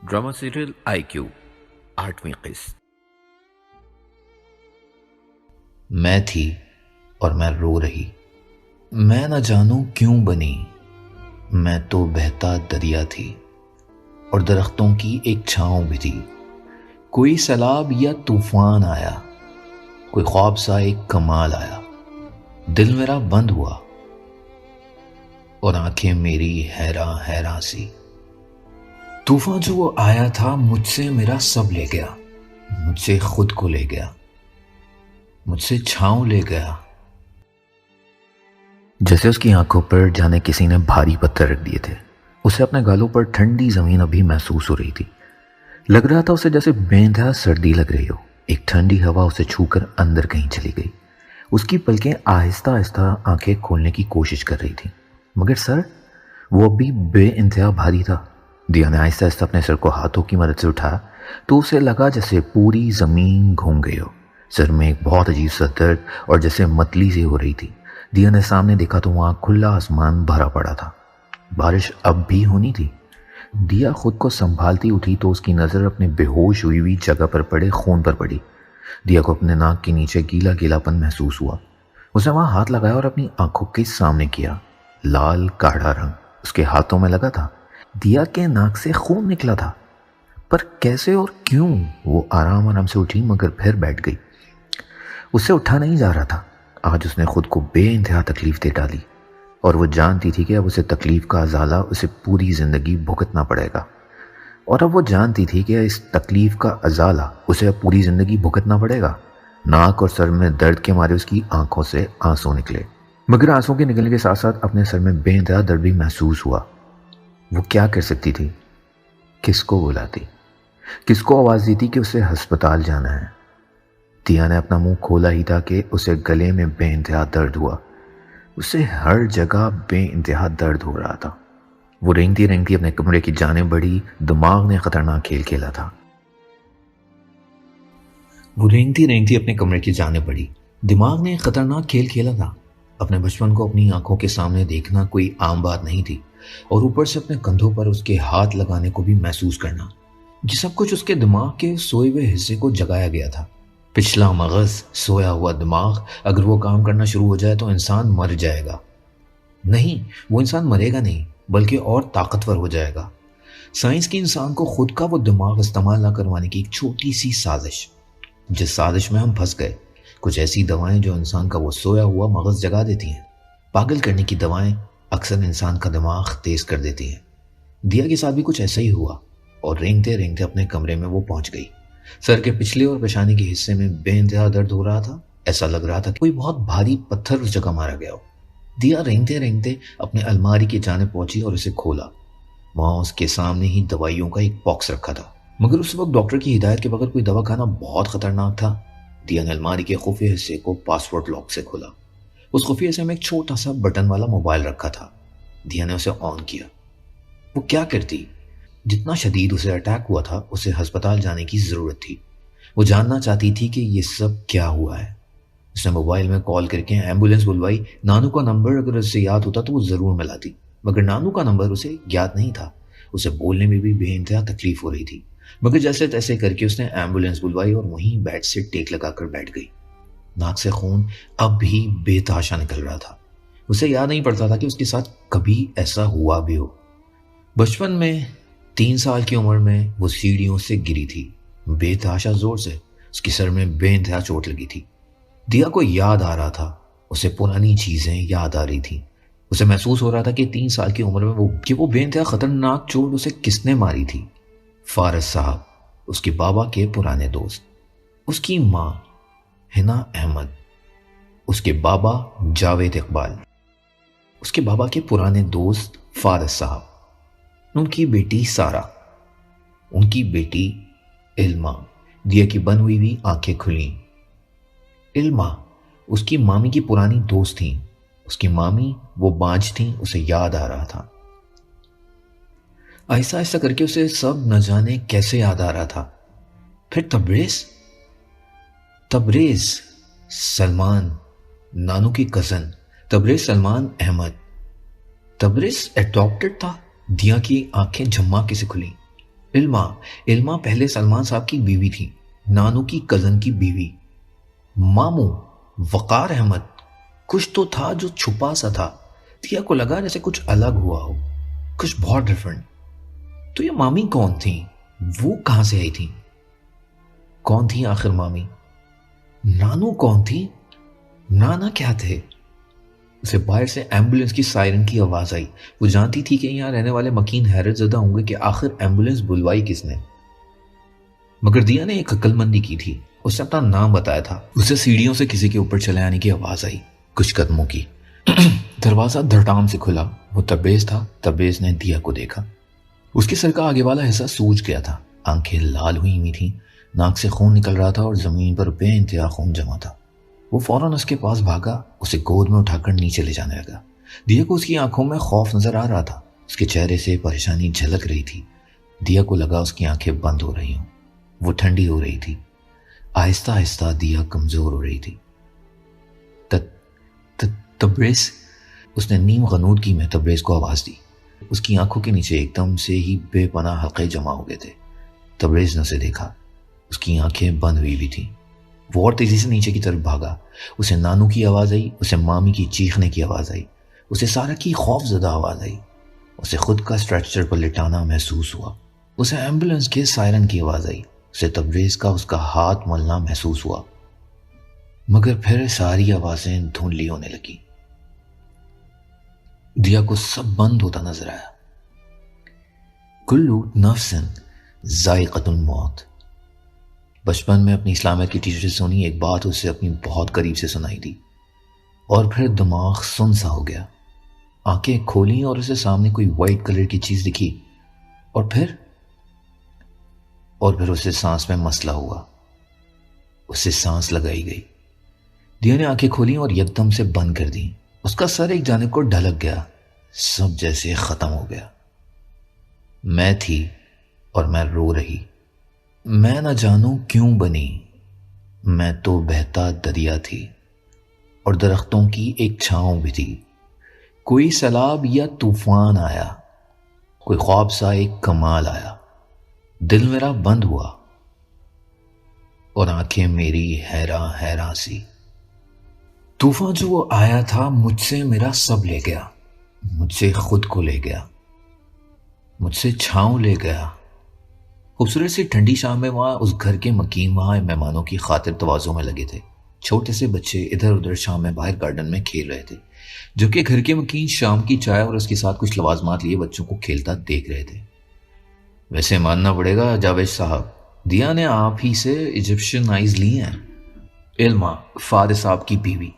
Drama serial آئی کیو 8ویں قسط۔ میں تھی اور میں رو رہی، میں نہ جانوں کیوں بنی، میں تو بہتا دریا تھی اور درختوں کی ایک چھاؤں بھی تھی۔ کوئی سیلاب یا طوفان آیا، کوئی خواب سا ایک کمال آیا، دل میرا بند ہوا اور آنکھیں میری حیراں حیراں سی۔ طوفان جو وہ آیا تھا مجھ سے میرا سب لے گیا، مجھ سے خود کو لے گیا، مجھ سے چھاؤں لے گیا۔ جیسے اس کی آنکھوں پر جانے کسی نے بھاری پتھر رکھ دیے تھے۔ اسے اپنے گالوں پر ٹھنڈی زمین ابھی محسوس ہو رہی تھی۔ لگ رہا تھا اسے جیسے بے انتہا سردی لگ رہی ہو۔ ایک ٹھنڈی ہوا اسے چھو کر اندر کہیں چلی گئی۔ اس کی پلکیں آہستہ آہستہ آنکھیں کھولنے کی کوشش کر رہی تھیں، مگر سر وہ ابھی بے انتہا بھاری تھا۔ دیا نے آہستہ آہستہ اپنے سر کو ہاتھوں کی مدد سے اٹھایا تو اسے لگا جیسے پوری زمین گھوم گئی ہو۔ سر میں ایک بہت عجیب سا درد اور جیسے متلی سی ہو رہی تھی۔ دیا نے سامنے دیکھا تو وہاں کھلا آسمان بھرا پڑا تھا، بارش اب بھی ہونی تھی۔ دیا خود کو سنبھالتی اٹھی تو اس کی نظر اپنے بے ہوش ہوئی جگہ پر پڑے خون پر پڑی۔ دیا کو اپنے ناک کے نیچے گیلا گیلا پن محسوس ہوا۔ اس نے وہاں ہاتھ لگایا اور اپنی آنکھوں کے سامنے کیا۔ لال گاڑھا رنگ اس کے ہاتھوں میں لگا تھا۔ دیا کے ناک سے خون نکلا تھا، پر کیسے اور کیوں؟ وہ آرام آرام سے اٹھی مگر پھر بیٹھ گئی۔ اس سے اٹھا نہیں جا رہا تھا۔ آج اس نے خود کو بے انتہا تکلیف دے ڈالی اور وہ جانتی تھی کہ اب اسے تکلیف کا ازالہ اسے پوری زندگی بھگتنا پڑے گا۔ اور اب وہ جانتی تھی کہ اس تکلیف کا ازالہ اسے اب پوری زندگی بھگتنا پڑے گا۔ ناک اور سر میں درد کے مارے اس کی آنکھوں سے آنسو نکلے، مگر آنسو کے نکلنے کے ساتھ ساتھ اپنے سر میں بے انتہا درد بھی محسوس ہوا۔ وہ کیا کر سکتی تھی؟ کس کو بلاتی؟ کس کو آواز دیتی کہ اسے ہسپتال جانا ہے؟ دیا نے اپنا منہ کھولا ہی تھا کہ اسے گلے میں بے انتہا درد ہوا۔ اسے ہر جگہ بے انتہا درد ہو رہا تھا۔ وہ رینگتی رینگتی اپنے کمرے کی جانب بڑھی۔ دماغ نے خطرناک کھیل کھیلا تھا۔ وہ رینگتی رینگتی اپنے کمرے کی جانب بڑھی۔ دماغ نے خطرناک کھیل کھیلا تھا۔ اپنے بچپن کو اپنی آنکھوں کے سامنے دیکھنا کوئی عام بات نہیں تھی، اور اوپر سے اپنے کندھوں پر اس کے ہاتھ لگانے کو بھی محسوس کرنا، یہ سب کچھ اس کے دماغ کے سوئے ہوئے حصے کو جگایا گیا تھا۔ پچھلا مغز، سویا ہوا دماغ، اگر وہ کام کرنا شروع ہو جائے تو انسان مر جائے گا۔ نہیں، وہ انسان مرے گا نہیں، بلکہ اور طاقتور ہو جائے گا۔ سائنس کی انسان کو خود کا وہ دماغ استعمال نہ کروانے کی ایک چھوٹی سی سازش، جس سازش میں ہم پھنس گئے۔ کچھ ایسی دوائیں جو انسان کا وہ سویا ہوا مغز جگا دیتی ہیں۔ پاگل کرنے کی دوائیں اکثر انسان کا دماغ تیز کر دیتی ہیں۔ دیا کے ساتھ بھی کچھ ایسا ہی ہوا، اور رینگتے رینگتے اپنے کمرے میں وہ پہنچ گئی۔ سر کے پچھلے اور پیشانی کے حصے میں بے انتہا درد ہو رہا تھا۔ ایسا لگ رہا تھا کہ کوئی بہت بھاری پتھر اس جگہ مارا گیا ہو۔ دیا رینگتے رینگتے اپنے الماری کی جانب پہنچی اور اسے کھولا۔ وہاں اس کے سامنے ہی دوائیوں کا ایک باکس رکھا تھا، مگر اس وقت ڈاکٹر کی ہدایت کے بغیر کوئی دوا کھانا بہت خطرناک تھا۔ دیا نے الماری کے خفیہ حصے کو پاس ورڈ لاک سے کھولا۔ اس خفیہ حصے میں ایک چھوٹا سا بٹن والا موبائل رکھا تھا۔ دیا نے اسے آن کیا۔ وہ کیا کرتی؟ جتنا شدید اسے اٹیک ہوا تھا، اسے ہسپتال جانے کی ضرورت تھی۔ وہ جاننا چاہتی تھی کہ یہ سب کیا ہوا ہے۔ اس نے موبائل میں کال کر کے ایمبولینس بلوائی۔ نانو کا نمبر اگر اسے یاد ہوتا تو وہ ضرور ملاتی، مگر نانو کا نمبر اسے یاد نہیں تھا۔ اسے بولنے میں بھی بے انتہا تکلیف ہو رہی تھی، مگر جیسے تیسے کر کے اس نے ایمبولینس بلوائی اور وہیں بیڈ سے ٹیک لگا کر بیٹھ گئی۔ ناک سے خون اب بھی بے تحاشا نکل رہا تھا۔ اسے یاد نہیں پڑتا تھا کہ اس کے ساتھ کبھی ایسا ہوا بھی ہو۔ بچپن میں 3 سال کی عمر میں وہ سیڑھیوں سے گری تھی، بے تحاشا زور سے۔ اس کے سر میں بے انتہا چوٹ لگی تھی۔ دیا کو یاد آ رہا تھا، اسے پرانی چیزیں یاد آ رہی تھیں۔ اسے محسوس ہو رہا تھا کہ 3 سال کی عمر میں وہ بے انتہا خطرناک چوٹ اسے کس نے ماری تھی۔ فارس صاحب، اس کے بابا کے پرانے دوست، اس کی ماں حنا احمد، اس کے بابا جاوید اقبال، اس کے بابا کے پرانے دوست فارس صاحب، ان کی بیٹی سارا، ان کی بیٹی علما۔ دیا کی بند ہوئی بھی آنکھیں کھلیں۔ علما اس کی مامی کی پرانی دوست تھیں۔ اس کی مامی وہ بانجھ تھیں، اسے یاد آ رہا تھا۔ آہستہ آہستہ کر کے اسے سب نہ جانے کیسے یاد آ رہا تھا۔ پھر تبریز سلمان، نانو کی کزن تبریز سلمان احمد۔ تبریز ایڈاپٹڈ تھا۔ دیا کی آنکھیں جھما کے سے کھلیں۔ علما پہلے سلمان صاحب کی بیوی تھی، نانو کی کزن کی بیوی۔ ماموں وقار احمد، کچھ تو تھا جو چھپا سا تھا۔ دیا کو لگا جیسے کچھ الگ ہوا ہو، کچھ بہت ڈیفرنٹ۔ تو یہ مامی کون تھی؟ وہ کہاں سے آئی تھی؟ کون تھی آخر مامی؟ نانو کون تھی؟ نانا کیا تھے؟ اسے باہر سے ایمبولینس کی سائرن کی آواز آئی۔ وہ جانتی تھی کہ یہاں رہنے والے مکین حیرت زدہ ہوں گے کہ آخر ایمبولینس بلوائی کس نے، مگر دیا نے ایک عقل مندی کی تھی۔ اس نے اپنا نام بتایا تھا۔ اسے سیڑھیوں سے کسی کے اوپر چلے آنے کی آواز آئی، کچھ قدموں کی۔ دروازہ دھڑام سے کھلا۔ وہ تبریز تھا۔ تبریز نے دیا کو دیکھا۔ اس کے سر کا آگے والا حصہ سوج گیا تھا، آنکھیں لال ہوئی ہوئی تھیں، ناک سے خون نکل رہا تھا اور زمین پر بے انتہا خون جمع تھا۔ وہ فوراً اس کے پاس بھاگا، اسے گود میں اٹھا کر نیچے لے جانے لگا۔ دیا کو اس کی آنکھوں میں خوف نظر آ رہا تھا، اس کے چہرے سے پریشانی جھلک رہی تھی۔ دیا کو لگا اس کی آنکھیں بند ہو رہی ہوں، وہ ٹھنڈی ہو رہی تھی۔ آہستہ آہستہ دیا کمزور ہو رہی تھی۔ تبریز، اس نے نیم غنودگی میں تبریز کو آواز دی۔ اس کی آنکھوں کے نیچے ایک دم سے ہی بے پناہ حلقے جمع ہو گئے تھے۔ تبریز نے اسے دیکھا، اس کی آنکھیں بند ہوئی بھی تھیں۔ وہ اور تیزی سے نیچے کی طرف بھاگا۔ اسے نانو کی آواز آئی، اسے مامی کی چیخنے کی آواز آئی، اسے سارا کی خوف زدہ آواز آئی۔ اسے خود کا اسٹریچر پر لٹانا محسوس ہوا۔ اسے ایمبولینس کے سائرن کی آواز آئی، اسے تبریز کا اس کا ہاتھ ملنا محسوس ہوا، مگر پھر ساری آوازیں دھندلی ہونے لگی۔ دیا کو سب بند ہوتا نظر آیا۔ کلو نفس ذائقۃ الموت۔ بچپن میں اپنی اسلامیت کی ٹیچر سے سنی ایک بات اسے اپنی بہت قریب سے سنائی دی، اور پھر دماغ سن سا ہو گیا۔ آنکھیں کھولیں اور اسے سامنے کوئی وائٹ کلر کی چیز دکھی، اور پھر اسے سانس میں مسئلہ ہوا، اسے سانس لگائی گئی۔ دیا نے آنکھیں کھولی اور یکدم سے بند کر دیں۔ اس کا سر ایک جانب کو ڈھلک گیا، سب جیسے ختم ہو گیا۔ میں تھی اور میں رو رہی۔ میں نہ جانوں کیوں بنی، میں تو بہتا دریا تھی، اور درختوں کی ایک چھاؤں بھی تھی۔ کوئی سیلاب یا طوفان آیا، کوئی خواب سا ایک کمال آیا، دل میرا بند ہوا اور آنکھیں میری حیراں حیراں سی۔ طوفان جو وہ آیا تھا مجھ سے میرا سب لے گیا، مجھ سے خود کو لے گیا، مجھ سے چھاؤں لے گیا۔ خوبصورت سی ٹھنڈی شام میں وہاں اس گھر کے مکین وہاں مہمانوں کی خاطر توازوں میں لگے تھے۔ چھوٹے سے بچے ادھر ادھر شام میں باہر گارڈن میں کھیل رہے تھے، جو کہ گھر کے مکین شام کی چائے اور اس کے ساتھ کچھ لوازمات لیے بچوں کو کھیلتا دیکھ رہے تھے۔ ویسے ماننا پڑے گا جاوید صاحب، دیا نے آپ ہی سے ایجپشن آئیز لی ہیں۔ علما، فادر صاحب کی بیوی۔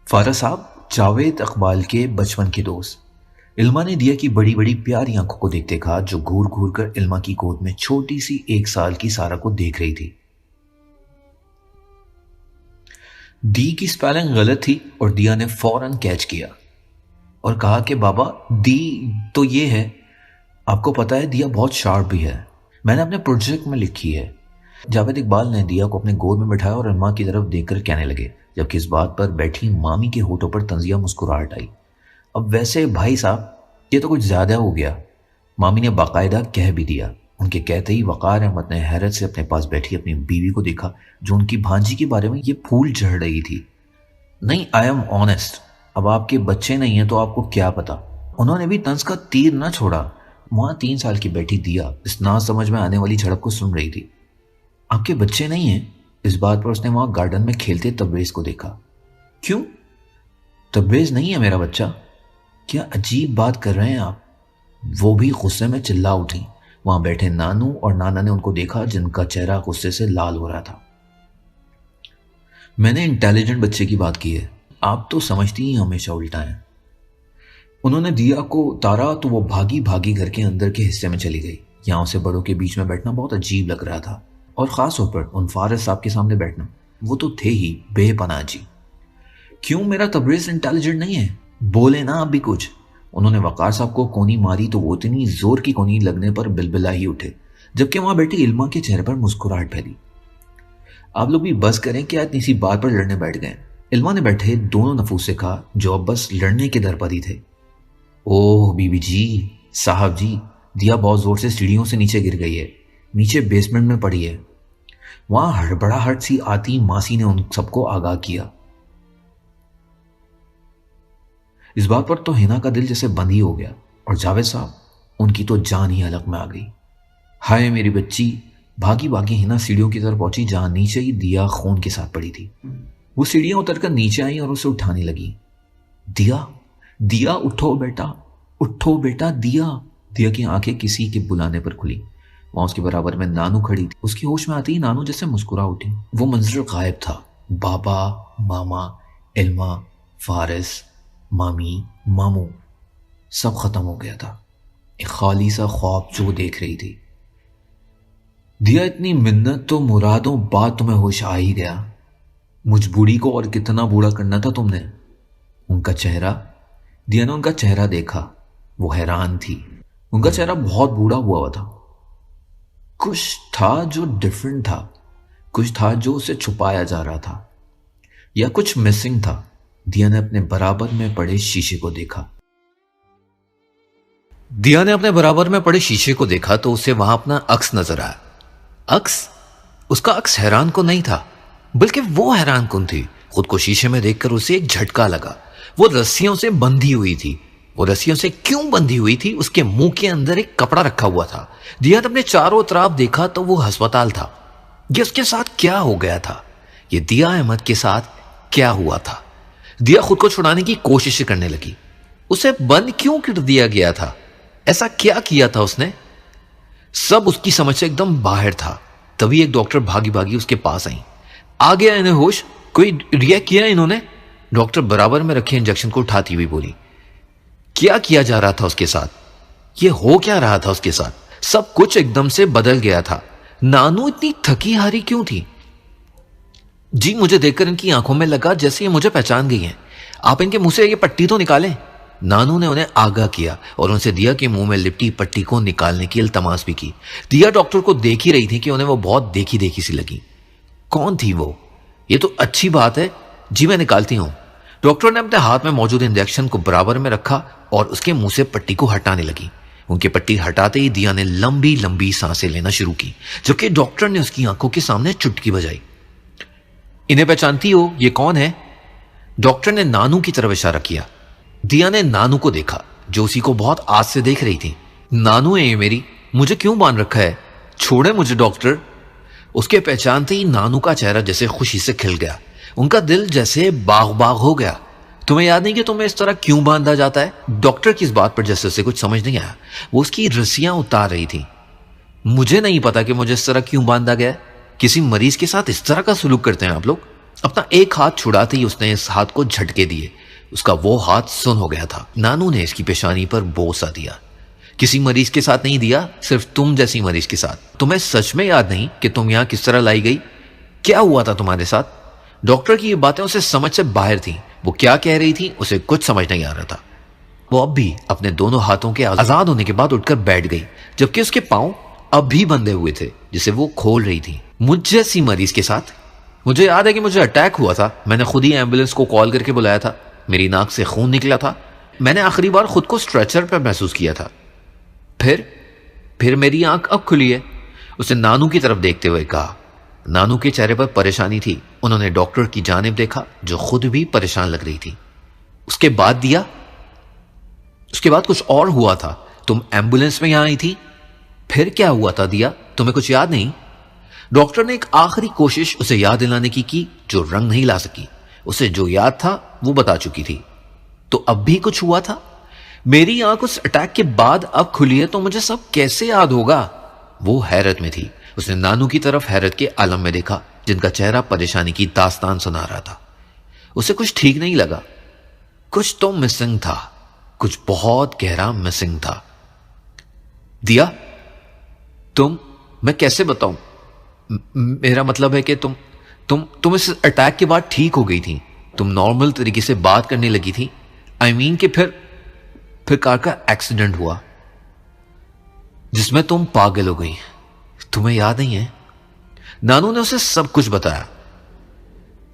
فادر صاحب جاوید اقبال کے بچپن کے دوست۔ علما نے دیا کی بڑی بڑی پیاری آنکھوں کو دیکھتے کہا، جو گھور گھور کر علما کی گود میں چھوٹی سی 1 سال کی سارا کو دیکھ رہی تھی۔ دی کی سپیلنگ غلط تھی اور دیا نے فوراً کیچ کیا اور کہا کہ بابا دی تو یہ ہے۔ آپ کو پتا ہے دیا بہت شارپ بھی ہے، میں نے اپنے پروجیکٹ میں لکھی ہے۔ جاوید اقبال نے دیا کو اپنے گود میں بٹھایا اور علما کی طرف دیکھ کر کہنے لگے، جبکہ اس بات پر بیٹھی مامی کے ہونٹوں پر طنزیہ مسکراہٹ آئی، اب ویسے بھائی صاحب یہ تو کچھ زیادہ ہو گیا۔ مامی نے باقاعدہ کہہ بھی دیا۔ ان کے کہتے ہی وقار احمد نے حیرت سے اپنے پاس بیٹھی اپنی بیوی کو دیکھا، جو ان کی بھانجی کے بارے میں یہ پھول جھڑ رہی تھی۔ نہیں، آئی ایم آنیسٹ، اب آپ کے بچے نہیں ہیں تو آپ کو کیا پتا۔ انہوں نے بھی طنز کا تیر نہ چھوڑا۔ وہاں 3 سال کی بیٹی دیا اس نا سمجھ میں آنے والی جھڑپ کو سن رہی تھی۔ آپ کے بچے نہیں ہیں؟ اس بات پر اس نے وہاں گارڈن میں کھیلتے تبریز کو دیکھا۔ کیوں؟ تبریز نہیں ہے میرا بچہ؟ کیا عجیب بات کر رہے ہیں آپ؟ وہ بھی غصے میں چلا اٹھی۔ وہاں بیٹھے نانو اور نانا نے ان کو دیکھا، جن کا چہرہ غصے سے لال ہو رہا تھا۔ میں نے انٹیلیجنٹ بچے کی بات کی ہے، آپ تو سمجھتی ہی ہمیشہ الٹا ہیں۔ انہوں نے دیا کو اتارا تو وہ بھاگی بھاگی گھر کے اندر کے حصے میں چلی گئی۔ یہاں اسے بڑوں کے بیچ میں بیٹھنا بہت عجیب لگ رہا تھا، اور خاص طور پر ان فارغ صاحب کے سامنے بیٹھنا، وہ تو تھے ہی بے پناہ جی۔ کیوں میرا تبریز انٹیلیجنٹ نہیں ہے؟ بولے نا آپ بھی کچھ۔ انہوں نے وقار صاحب کو کونی ماری تو وہ اتنی زور کی کونی لگنے پر بلبلا ہی اٹھے، جبکہ وہاں بیٹھی علما کے چہرے پر مسکراہٹ پھیلی۔ آپ لوگ بھی بس کریں کہ اتنی سی بات پر لڑنے بیٹھ گئے۔ علما نے بیٹھے دونوں نفوس سے کہا، جو اب بس لڑنے کے در پر ہی تھے۔ اوہ بی بی جی، صاحب جی، دیا بہت زور سے سیڑھیوں سے نیچے گر گئی ہے، نیچے بیسمنٹ میں پڑی ہے۔ وہاں ہڑبڑاہٹ سی آتی ماسی نے ان سب کو آگاہ کیا۔ اس بات پر تو ہینا کا دل جیسے بند ہی ہو گیا، اور جاوید صاحب، ان کی تو جان ہی حلق میں آ گئی۔ ہائے میری بچی! بھاگی بھاگی ہینا سیڑھیوں کی طرف پہنچی جہاں نیچے ہی دیا خون کے ساتھ پڑی تھی۔ وہ سیڑھیاں اتر کر نیچے آئیں اور اسے اٹھانے لگی۔ دیا، دیا اٹھو بیٹا، اٹھو بیٹا دیا۔ دیا کی آنکھیں کسی کے بلانے پر کھلی۔ وہاں اس کے برابر میں نانو کھڑی تھی۔ اس کی ہوش میں آتی ہی نانو جیسے مسکرا اٹھی۔ وہ منظر غائب تھا۔ بابا، ماما، علما، فارس، مامی، ماموں، سب ختم ہو گیا تھا۔ ایک خالی سا خواب جو دیکھ رہی تھی۔ دیا، اتنی منت تو مرادوں بعد تمہیں ہوش آ ہی گیا۔ مجھ بوڑھی کو اور کتنا بوڑھا کرنا تھا تم نے؟ ان کا چہرہ، دیا نے ان کا چہرہ دیکھا۔ وہ حیران تھی۔ ان کا چہرہ بہت بوڑھا ہوا تھا۔ کچھ تھا جو ڈیفرنٹ تھا، کچھ تھا جو اسے چھپایا جا رہا تھا، یا کچھ مسنگ تھا۔ دیا نے اپنے برابر میں پڑے شیشے کو دیکھا۔ دیا نے اپنے برابر میں پڑے شیشے کو دیکھا تو اسے وہاں اپنا عکس نظر آیا۔ عکس؟ اس کا عکس حیران کن نہیں تھا، بلکہ وہ حیران کن تھی۔ خود کو شیشے میں دیکھ کر اسے ایک جھٹکا لگا۔ وہ رسیوں سے بندھی ہوئی تھی۔ وہ رسیوں سے کیوں بندھی ہوئی تھی؟ اس کے منہ کے اندر ایک کپڑا رکھا ہوا تھا۔ دیا نے اپنے چاروں طرف دیکھا تو وہ ہسپتال تھا۔ یہ اس کے ساتھ کیا ہو گیا تھا؟ یہ دیا احمد کے ساتھ کیا ہوا تھا؟ دیا خود کو چھڑانے کی کوشش کرنے لگی۔ اسے بند کیوں کر دیا گیا تھا؟ ایسا کیا کیا تھا اس نے؟ سب اس کی سمجھ سے ایک دم باہر تھا۔ تبھی ایک ڈاکٹر بھاگی بھاگی اس کے پاس آئی۔ آ گیا انہیں ہوش؟ کوئی ریئیکٹ کیا انہوں نے؟ ڈاکٹر برابر میں رکھے انجیکشن کو اٹھاتی ہوئی بولی۔ کیا کیا جا رہا تھا اس کے ساتھ؟ یہ ہو کیا رہا تھا اس کے ساتھ؟ سب کچھ ایک دم سے بدل گیا تھا۔ نانو اتنی تھکی ہاری کیوں تھی؟ جی مجھے دیکھ کر ان کی آنکھوں میں لگا جیسے یہ مجھے پہچان گئی ہیں۔ آپ ان کے منہ سے یہ پٹی تو نکالیں۔ نانو نے انہیں آگاہ کیا اور ان سے دیا کے منہ میں لپٹی پٹی کو نکالنے کی التماس بھی کی۔ دیا ڈاکٹر کو دیکھ ہی رہی تھی کہ انہیں وہ بہت دیکھی دیکھی سی لگی۔ کون تھی وہ؟ یہ تو اچھی بات ہے، جی میں نکالتی ہوں۔ ڈاکٹر نے اپنے ہاتھ میں موجود انجیکشن کو برابر میں رکھا اور اس کے منہ سے پٹی کو ہٹانے لگی۔ ان کی پٹی ہٹاتے ہی دیا نے لمبی لمبی سانسیں لینا شروع کی، جبکہ ڈاکٹر نے اس کی آنکھوں کے سامنے چٹکی بجائی۔ انہیں پہچانتی ہو؟ یہ کون ہے؟ ڈاکٹر نے نانو کی طرف اشارہ کیا۔ دیا نے نانو کو دیکھا جو اسی کو بہت آس سے دیکھ رہی تھی۔ نانو ہے یہ میری، مجھے کیوں باندھ رکھا ہے؟ چھوڑے مجھے ڈاکٹر۔ اس کے پہچانتے ہی نانو کا چہرہ جیسے خوشی سے کھل گیا۔ ان کا دل جیسے باغ باغ ہو گیا۔ تمہیں یاد نہیں کہ تمہیں اس طرح کیوں باندھا جاتا ہے؟ ڈاکٹر کی اس بات پر جیسے اسے کچھ سمجھ نہیں آیا۔ وہ اس کی رسیاں اتار رہی تھی۔ مجھے نہیں پتا کہ مجھے اس طرح کیوں باندھا گیا ہے۔ کسی مریض کے ساتھ اس طرح کا سلوک کرتے ہیں آپ لوگ؟ اپنا ایک ہاتھ چھڑاتے ہی اس نے اس ہاتھ کو جھٹکے دیے۔ اس کا وہ ہاتھ سن ہو گیا تھا۔ نانو نے اس کی پیشانی پر بوسہ دیا۔ کسی مریض کے ساتھ نہیں دیا، صرف تم جیسی مریض کے ساتھ۔ تمہیں سچ میں یاد نہیں کہ تم یہاں کس طرح لائی گئی؟ کیا ہوا تھا تمہارے ساتھ؟ ڈاکٹر کی یہ باتیں اسے سمجھ سے باہر تھیں۔ وہ کیا کہہ رہی تھی اسے کچھ سمجھ نہیں آ رہا تھا۔ وہ اب بھی اپنے دونوں ہاتھوں کے آزاد ہونے کے بعد اٹھ کر بیٹھ گئی، جبکہ اس کے پاؤں اب بھی بندھے ہوئے تھے جسے وہ کھول رہی تھی۔ مجھ جیسی مریض کے ساتھ؟ مجھے یاد ہے کہ مجھے اٹیک ہوا تھا۔ میں نے خود ہی ایمبولینس کو کال کر کے بلایا تھا۔ میری ناک سے خون نکلا تھا۔ میں نے آخری بار خود کو اسٹریچر پر محسوس کیا تھا۔ پھر میری آنکھ اب کھلی ہے، اسے نانو کی طرف دیکھتے ہوئے کہا۔ نانو کے چہرے پر پریشانی تھی۔ انہوں نے ڈاکٹر کی جانب دیکھا جو خود بھی پریشان لگ رہی تھی۔ اس کے بعد دیا؟ اس کے بعد کچھ اور ہوا تھا۔ تم ایمبولینس میں یہاں آئی تھی؟ پھر کیا ہوا تھا دیا؟ تمہیں کچھ یاد نہیں؟ ڈاکٹر نے ایک آخری کوشش اسے یاد دلانے کی جو رنگ نہیں لا سکی۔ اسے جو یاد تھا وہ بتا چکی تھی۔ تو اب بھی کچھ ہوا تھا؟ میری آنکھ اس اٹیک کے بعد اب کھلی ہے تو مجھے سب کیسے یاد ہوگا؟ وہ حیرت میں تھی۔ اس نے نانو کی طرف حیرت کے عالم میں دیکھا جن کا چہرہ پریشانی کی داستان سنا رہا تھا۔ اسے کچھ ٹھیک نہیں لگا۔ کچھ تو مسنگ تھا، کچھ بہت گہرا مسنگ تھا۔ دیا، میں کیسے بتاؤں؟ میرا مطلب ہے کہ تم اس اٹیک کے بعد ٹھیک ہو گئی تھی۔ تم نارمل طریقے سے بات کرنے لگی تھی۔ کہ پھر کار کا ایکسیڈنٹ ہوا جس میں تم پاگل ہو گئی۔ تمہیں یاد نہیں ہے؟ نانو نے اسے سب کچھ بتایا۔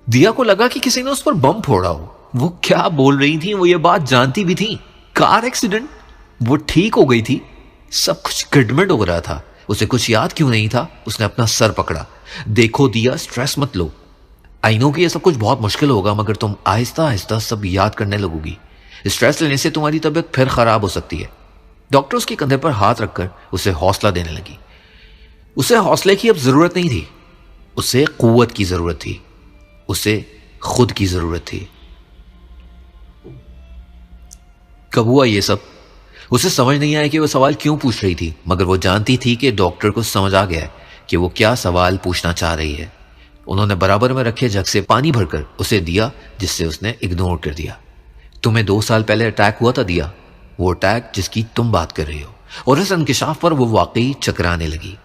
دیا کو لگا کہ کسی نے اس پر بم پھوڑا ہو۔ وہ کیا بول رہی تھی؟ وہ یہ بات جانتی بھی تھی۔ Car accident? وہ ٹھیک ہو گئی تھی؟ سب کچھ گڑبڑ ہو رہا تھا. اسے کچھ یاد کیوں نہیں تھا؟ اس نے اپنا سر پکڑا. دیکھو دیا، سٹریس مت لو. آئی نو کہ یہ سب کچھ بہت مشکل ہوگا، مگر تم آہستہ آہستہ سب یاد کرنے لگو گی. اسٹریس لینے سے تمہاری طبیعت پھر خراب ہو سکتی ہے. ڈاکٹر اس کے کندھے پر ہاتھ رکھ کر اسے حوصلہ دینے لگی. اسے حوصلے کی اب ضرورت نہیں تھی، اسے قوت کی ضرورت تھی، اسے خود کی ضرورت تھی. کب ہوا یہ سب؟ اسے سمجھ نہیں آیا کہ وہ سوال کیوں پوچھ رہی تھی، مگر وہ جانتی تھی کہ ڈاکٹر کو سمجھ آ گیا کہ وہ کیا سوال پوچھنا چاہ رہی ہے. انہوں نے برابر میں رکھے جگ سے پانی بھر کر اسے دیا، جس سے اس نے اگنور کر دیا. تمہیں 2 سال پہلے اٹیک ہوا تھا دیا، وہ اٹیک جس کی تم بات کر رہی ہو. اور اس انکشاف پر وہ واقعی چکرانے لگی.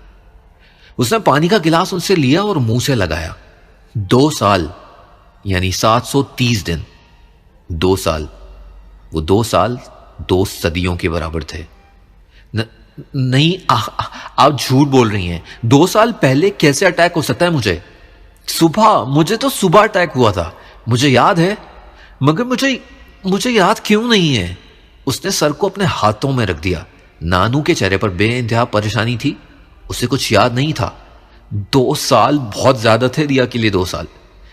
اس نے پانی کا گلاس ان سے لیا اور منہ سے لگایا. 2 سال یعنی 730 دن. 2 سال، وہ 2 سال 2 صدیوں کے برابر تھے. نہیں، آپ جھوٹ بول رہی ہیں. 2 سال پہلے کیسے اٹیک ہو سکتا ہے؟ مجھے تو صبح اٹیک ہوا تھا، مجھے یاد ہے، مگر مجھے یاد کیوں نہیں ہے؟ اس نے سر کو اپنے ہاتھوں میں رکھ دیا. نانو کے چہرے پر بے انتہا پریشانی تھی. اسے کچھ یاد نہیں تھا. 2 سال بہت زیادہ تھے دیا کے لیے. 2 سال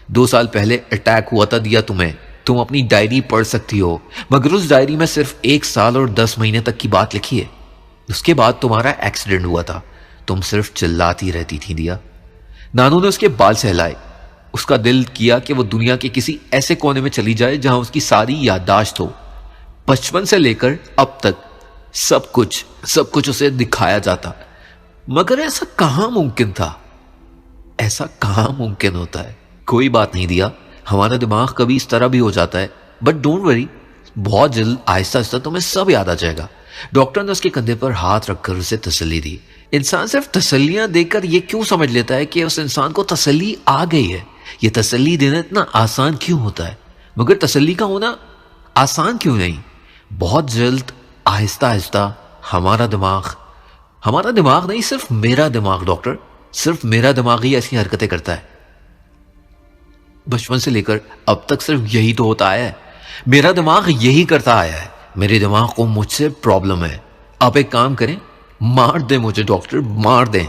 2 سال پہلے اٹیک ہوا تھا دیا تمہیں. تم اپنی ڈائری پڑھ سکتی ہو، مگر اس ڈائری میں صرف 1 سال اور 10 مہینے تک کی بات لکھی ہے. اس کے بعد تمہارا ایکسیڈنٹ ہوا تھا. تم صرف چلاتی رہتی تھی دیا. نانو نے اس کے بال سہلائے. اس کا دل کیا کہ وہ دنیا کے کسی ایسے کونے میں چلی جائے جہاں اس کی ساری یادداشت ہو. بچپن سے لے کر اب تک سب کچھ اسے دکھایا جاتا. مگر ایسا کہاں ممکن تھا؟ ایسا کہاں ممکن ہوتا ہے؟ کوئی بات نہیں دیا، ہمارا دماغ کبھی اس طرح بھی ہو جاتا ہے. بٹ ڈونٹ وری، بہت جلد آہستہ آہستہ تمہیں سب یاد آ جائے گا. ڈاکٹر نے اس کے کندھے پر ہاتھ رکھ کر اسے تسلی دی. انسان صرف تسلیاں دے کر یہ کیوں سمجھ لیتا ہے کہ اس انسان کو تسلی آ گئی ہے؟ یہ تسلی دینا اتنا آسان کیوں ہوتا ہے؟ مگر تسلی کا ہونا آسان کیوں نہیں؟ بہت جلد آہستہ آہستہ ہمارا دماغ نہیں، صرف میرا دماغ ڈاکٹر، صرف میرا دماغ ہی ایسی حرکتیں کرتا ہے. بچپن سے لے کر اب تک صرف یہی تو ہوتا آیا ہے. میرا دماغ یہی کرتا آیا ہے. میرے دماغ کو مجھ سے پرابلم ہے. آپ ایک کام کریں، مار دیں مجھے ڈاکٹر، مار دیں.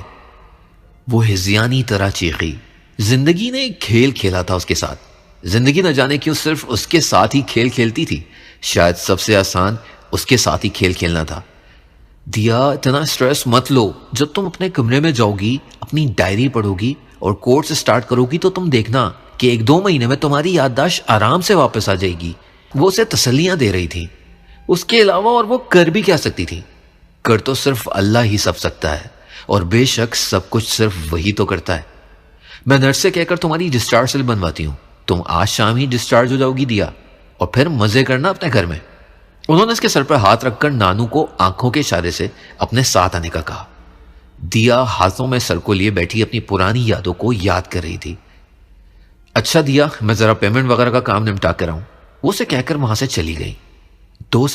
وہ ہذیانی طرح چیخی. زندگی نے ایک کھیل کھیلا تھا اس کے ساتھ. زندگی نہ جانے کیوں صرف اس کے ساتھ ہی کھیل کھیلتی تھی. شاید سب سے آسان اس کے ساتھ ہی کھیل کھیلنا تھا. دیا، اتنا سٹریس مت لو. جب تم اپنے کمرے میں جاؤ گی، اپنی ڈائری پڑھو گی اور کورس سٹارٹ کرو گی تو تم دیکھنا کہ 1-2 مہینے میں تمہاری یادداشت آرام سے واپس آ جائے گی. وہ اسے تسلیاں دے رہی تھی. اس کے علاوہ اور وہ کر بھی کیا سکتی تھی؟ کر تو صرف اللہ ہی سب سکتا ہے، اور بے شک سب کچھ صرف وہی تو کرتا ہے. میں نرس سے کہہ کر تمہاری ڈسچارج سلپ بنواتی ہوں. تم آج شام ہی ڈسچارج ہو جاؤ گی دیا، اور پھر مزے کرنا اپنے گھر میں. انہوں نے اس کے سر پر ہاتھ رکھ کر نانو کو آنکھوں کے اشارے سے اپنے ساتھ آنے کا کہا. دیا ہاتھوں میں سر کو لیے بیٹھی اپنی پرانی یادوں کو یاد کر رہی تھی. اچھا دیا، میں ذرا پیمنٹ وغیرہ کا کام نمٹا کر آؤں. وہ اسے کہہ کر وہاں سے چلی گئی. 2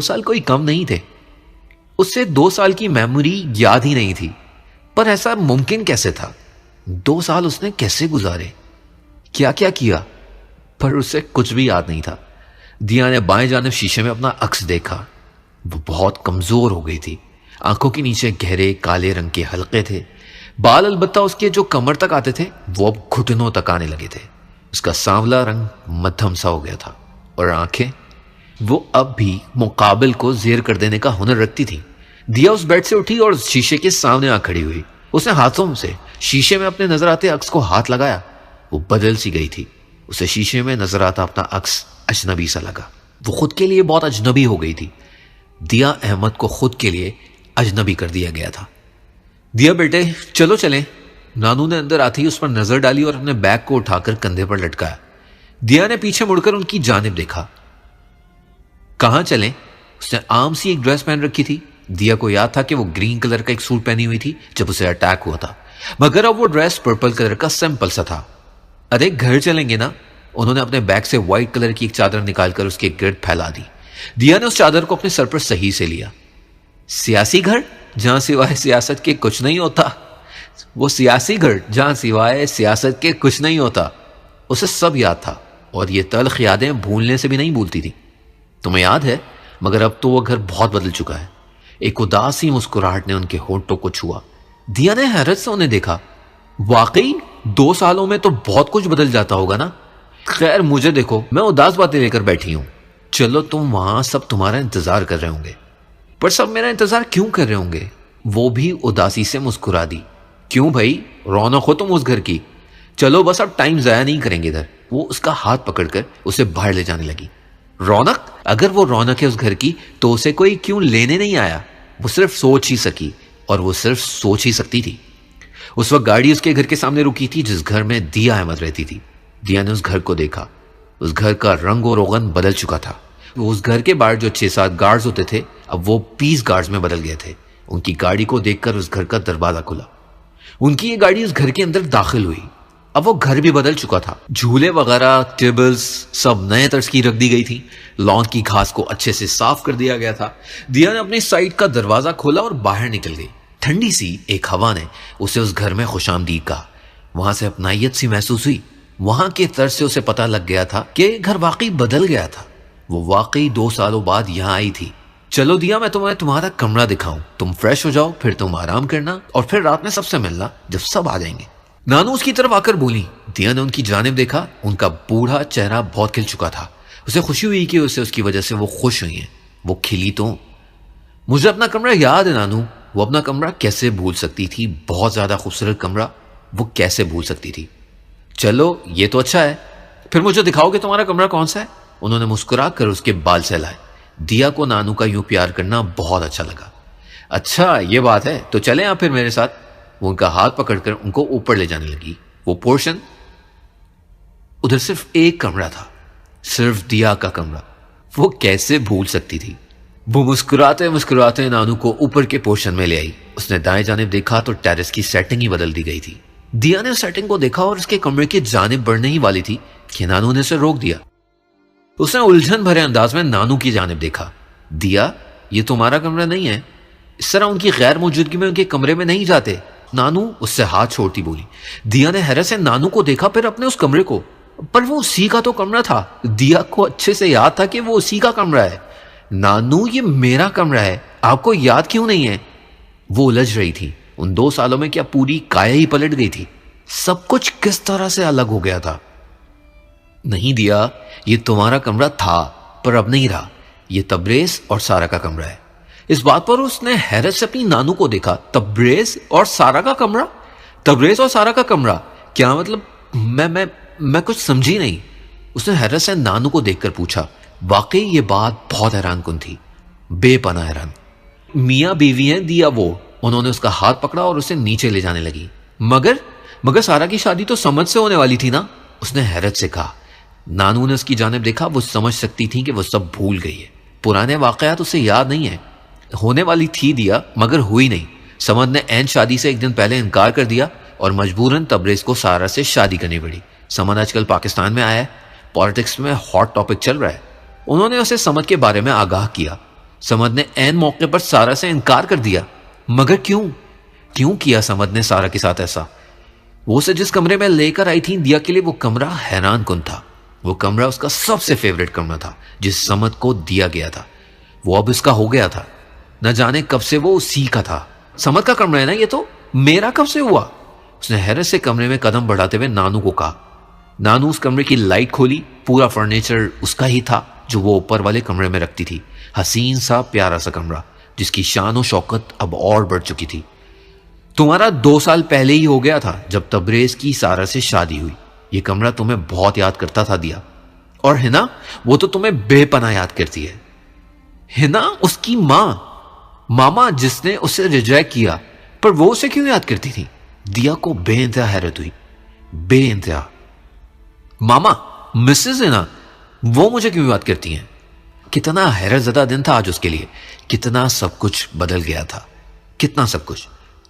سال کوئی کم نہیں تھے. اس سے 2 سال کی میموری یاد ہی نہیں تھی. پر ایسا ممکن کیسے تھا؟ 2 سال اس نے کیسے گزارے؟ کیا کیا؟ پر اسے کچھ بھی یاد نہیں تھا. دیا نے بائیں جانب شیشے میں اپنا عکس دیکھا. وہ بہت کمزور ہو گئی تھی. آنکھوں کے نیچے گہرے کالے رنگ کے حلقے تھے. بال البتہ اس کے جو کمر تک آتے تھے وہ اب گھٹنوں تک آنے لگے تھے. اس کا سانولا رنگ مدھم سا ہو گیا تھا، اور آنکھیں وہ اب بھی مقابل کو زیر کر دینے کا ہنر رکھتی تھی. دیا اس بیڈ سے اٹھی اور شیشے کے سامنے آ کھڑی ہوئی. اس نے ہاتھوں سے شیشے میں اپنے نظر آتے عکس کو ہاتھ لگایا. وہ بدل سی گئی تھی. اسے شیشے میں نظر آتا اپنا عکس اجنبی سا لگا. وہ خود کے لیے بہت اجنبی ہو گئی تھی. دیا احمد کو خود کے لیے اجنبی کر دیا گیا تھا. دیا بیٹے چلو چلیں. نانو نے اندر آتے ہی اس پر نظر ڈالی اور اپنے بیگ کو اٹھا کر کندھے پر لٹکایا. دیا نے پیچھے مڑ کر ان کی جانب دیکھا. کہاں چلیں؟ اس نے عام سی ایک ڈریس پہن رکھی تھی. دیا کو یاد تھا کہ وہ گرین کلر کا ایک سوٹ پہنی ہوئی تھی جب اسے اٹیک ہوا تھا، مگر اب وہ ڈریس پرپل کلر کا سمپل سا تھا. ارے گھر چلیں گے نا. انہوں نے اپنے بیگ سے وائٹ کلر کی ایک چادر نکال کر اس کے گرد پھیلا دی. دیا نے اس چادر کو اپنے سر پر صحیح سے لیا. سیاسی گھر جہاں سوائے سیاست کے کچھ نہیں ہوتا. وہ سیاسی گھر جہاں سوائے سیاست کے کچھ نہیں ہوتا. اسے سب یاد تھا، اور یہ تلخ یادیں بھولنے سے بھی نہیں بھولتی تھی. تمہیں یاد ہے؟ مگر اب تو وہ گھر بہت بدل چکا ہے. ایک اداسی مسکراہٹ نے ان کے ہونٹوں کو چھوا۔ دیا نے حیرت سے انہیں دیکھا۔ واقعی 2 سالوں میں تو بہت کچھ بدل جاتا ہوگا نا؟ خیر مجھے دیکھو، میں اداس باتیں لے کر بیٹھی ہوں۔ چلو تم وہاں سب تمہارا انتظار کر رہے ہوں گے، پر سب میرا انتظار کیوں کر رہے ہوں گے؟ وہ بھی اداسی سے مسکرا دی۔ کیوں بھائی، رونق ہو تم اس گھر کی، چلو بس اب ٹائم ضائع نہیں کریں گے ادھر۔ وہ اس کا ہاتھ پکڑ کر اسے باہر لے جانے لگی۔ رونق؟ اگر وہ رونق ہے اس گھر کی تو اسے کوئی کیوں لینے نہیں آیا؟ وہ صرف سوچ ہی سکی، اور وہ صرف سوچ ہی سکتی تھی۔ اس وقت گاڑی اس کے گھر کے سامنے رکی تھی جس گھر میں دیا احمد رہتی تھی۔ دیا نے اس گھر کو دیکھا۔ اس گھر کا رنگ و روغن بدل چکا تھا۔ وہ اس گھر کے باہر جو 6-7 گارڈز ہوتے تھے اب وہ 20 گارڈز میں بدل گئے تھے۔ ان کی گاڑی کو دیکھ کر اس گھر کا دروازہ کھلا۔ ان کی یہ گاڑی اس گھر کے اندر داخل ہوئی۔ اب وہ گھر بھی بدل چکا تھا۔ جھولے وغیرہ، ٹیبلز سب نئے طرز کی رکھ دی گئی تھی۔ لان کی گھاس کو اچھے سے صاف کر دیا گیا تھا۔ دیا نے اپنی سائڈ کا دروازہ کھولا اور باہر نکل گئی۔ ٹھنڈی سی ایک ہوا نے اسے اس گھر میں خوش آمدید کہا۔ وہاں سے اپنائیت سی محسوس ہوئی۔ وہاں کے طرز سے اسے پتہ لگ گیا تھا کہ گھر واقعی بدل گیا تھا۔ وہ واقعی 2 سالوں بعد یہاں آئی تھی۔ چلو دیا، میں تمہیں تمہارا کمرہ دکھاؤں، تم فریش ہو جاؤ، پھر تم آرام کرنا، اور پھر رات میں سب سے ملنا جب سب آ جائیں گے۔ نانو اس کی طرف آ کر بولی۔ دیا نے ان کی جانب دیکھا۔ ان کا بوڑھا چہرہ بہت کھل چکا تھا۔ اسے خوشی ہوئی کہ اسے اس کی وجہ سے وہ خوش ہوئی ہیں۔ وہ کھلی تو مجھے اپنا کمرہ یاد ہے نانو۔ وہ اپنا کمرہ کیسے بھول سکتی تھی؟ بہت زیادہ خوبصورت کمرہ، وہ کیسے بھول سکتی تھی؟ چلو یہ تو اچھا ہے، پھر مجھے دکھاؤ کہ تمہارا کمرہ کون سا ہے؟ انہوں نے مسکرا کر اس کے بال سہلائے۔ دیا کو نانو کا یوں پیار کرنا بہت اچھا لگا۔ اچھا یہ بات ہے، تو چلیں آپ پھر میرے ساتھ۔ وہ ان کا ہاتھ پکڑ کر ان کو اوپر لے جانے لگی۔ وہ پورشن، ادھر صرف ایک کمرہ تھا، صرف دیا کا کمرہ۔ وہ کیسے بھول سکتی تھی؟ وہ مسکراتے مسکراتے نانو کو اوپر کے پورشن میں لے آئی۔ اس نے دائیں جانب دیکھا تو ٹیرس کی سیٹنگ ہی بدل دی گئی تھی۔ دیا نے اس سیٹنگ کو دیکھا اور اس کے کمرے کی جانب بڑھنے ہی والی تھی کہ نانو نے اسے روک دیا۔ اس نے الجھن بھرے انداز میں نانو کی جانب دیکھا۔ دیا، یہ تمہارا کمرہ نہیں ہے، اس طرح ان کی غیر موجودگی میں ان کے کمرے میں نہیں جاتے۔ نانو اس سے ہاتھ چھوڑتی بولی۔ دیا نے حیرت سے نانو کو دیکھا، پھر اپنے اس کمرے کو، پر وہ اسی کا تو کمرہ تھا۔ دیا کو اچھے سے یاد تھا کہ وہ اسی کا کمرہ ہے۔ نانو یہ میرا کمرہ ہے، آپ کو یاد کیوں نہیں ہے؟ وہ الجھ رہی تھی۔ ان 2 سالوں میں کیا پوری کایا ہی پلٹ گئی تھی؟ سب کچھ کس طرح سے الگ ہو گیا تھا؟ نہیں دیا، یہ تمہارا کمرہ تھا پر اب نہیں رہا، یہ تبریز اور سارا کا کمرہ ہے۔ اس بات پر اس نے حیرت سے اپنی نانو کو دیکھا۔ تبریز اور سارا کا کمرہ؟ تبریز اور سارا کا کمرہ کیا مطلب؟ میں کچھ سمجھی نہیں۔ اس نے حیرت سے نانو کو دیکھ کر پوچھا۔ واقعی یہ بات بہت حیران کن تھی، بے پناہ حیران۔ میاں بیوی ہیں دیا وہ۔ انہوں نے اس کا ہاتھ پکڑا اور اسے نیچے لے جانے لگی۔ مگر سارا کی شادی تو سمجھ سے ہونے والی تھی نا؟ اس نے حیرت سے کہا۔ نانو نے اس کی جانب دیکھا۔ وہ سمجھ سکتی تھی کہ وہ سب بھول گئی ہے، پرانے واقعات اسے یاد نہیں ہیں۔ ہونے والی تھی دیا، مگر ہوئی نہیں۔ سمد نے عین شادی سے 1 دن پہلے انکار کر دیا اور مجبوراً تبریز کو سارا سے شادی کرنی پڑی۔ سمد آج کل پاکستان میں آیا ہے، پالیٹکس میں ہاٹ ٹاپک چل رہا ہے۔ انہوں نے اسے سمد کے بارے میں آگاہ کیا۔ سمد نے عین موقع پر سارا سے انکار کر دیا۔ مگر کیوں کیا سمد نے سارا کے ساتھ ایسا؟ وہ اسے جس کمرے میں لے کر آئی تھی دیا کے لیے، وہ کمرہ حیران کن تھا۔ وہ کمرہ اس کا سب سے فیوریٹ کمرہ تھا جس سمد کو دیا گیا تھا۔ وہ اب اس کا ہو گیا تھا۔ نہ جانے کب سے وہ اسی کا تھا۔ سمد کا کمرہ ہے نا یہ، تو میرا کب سے ہوا؟ اس نے حیرت سے کمرے میں قدم بڑھاتے ہوئے نانو کو کہا۔ نانو اس کمرے کی لائٹ کھولی۔ پورا فرنیچر اس کا ہی تھا جو وہ اوپر والے کمرے میں رکھتی تھی۔ حسین سا پیارا سا کمرہ جس کی شان و شوکت اب اور بڑھ چکی تھی۔ تمہارا 2 سال پہلے ہی ہو گیا تھا جب تبریز کی سارا سے شادی ہوئی۔ یہ کمرہ تمہیں بہت یاد کرتا تھا دیا، اور ہنا وہ تو تمہیں بے پناہ یاد کرتی ہے۔ ہنا اس کی ماما جس نے اسے ریجیکٹ کیا، پر وہ اسے کیوں یاد کرتی تھی؟ دیا کو بے انتہا حیرت ہوئی، بے انتہا۔ ماما، مسز ہنا، وہ مجھے کیوں یاد کرتی ہیں؟ کتنا حیرت زدہ دن تھا آج اس کے لیے۔ کتنا سب کچھ بدل گیا تھا، کتنا سب کچھ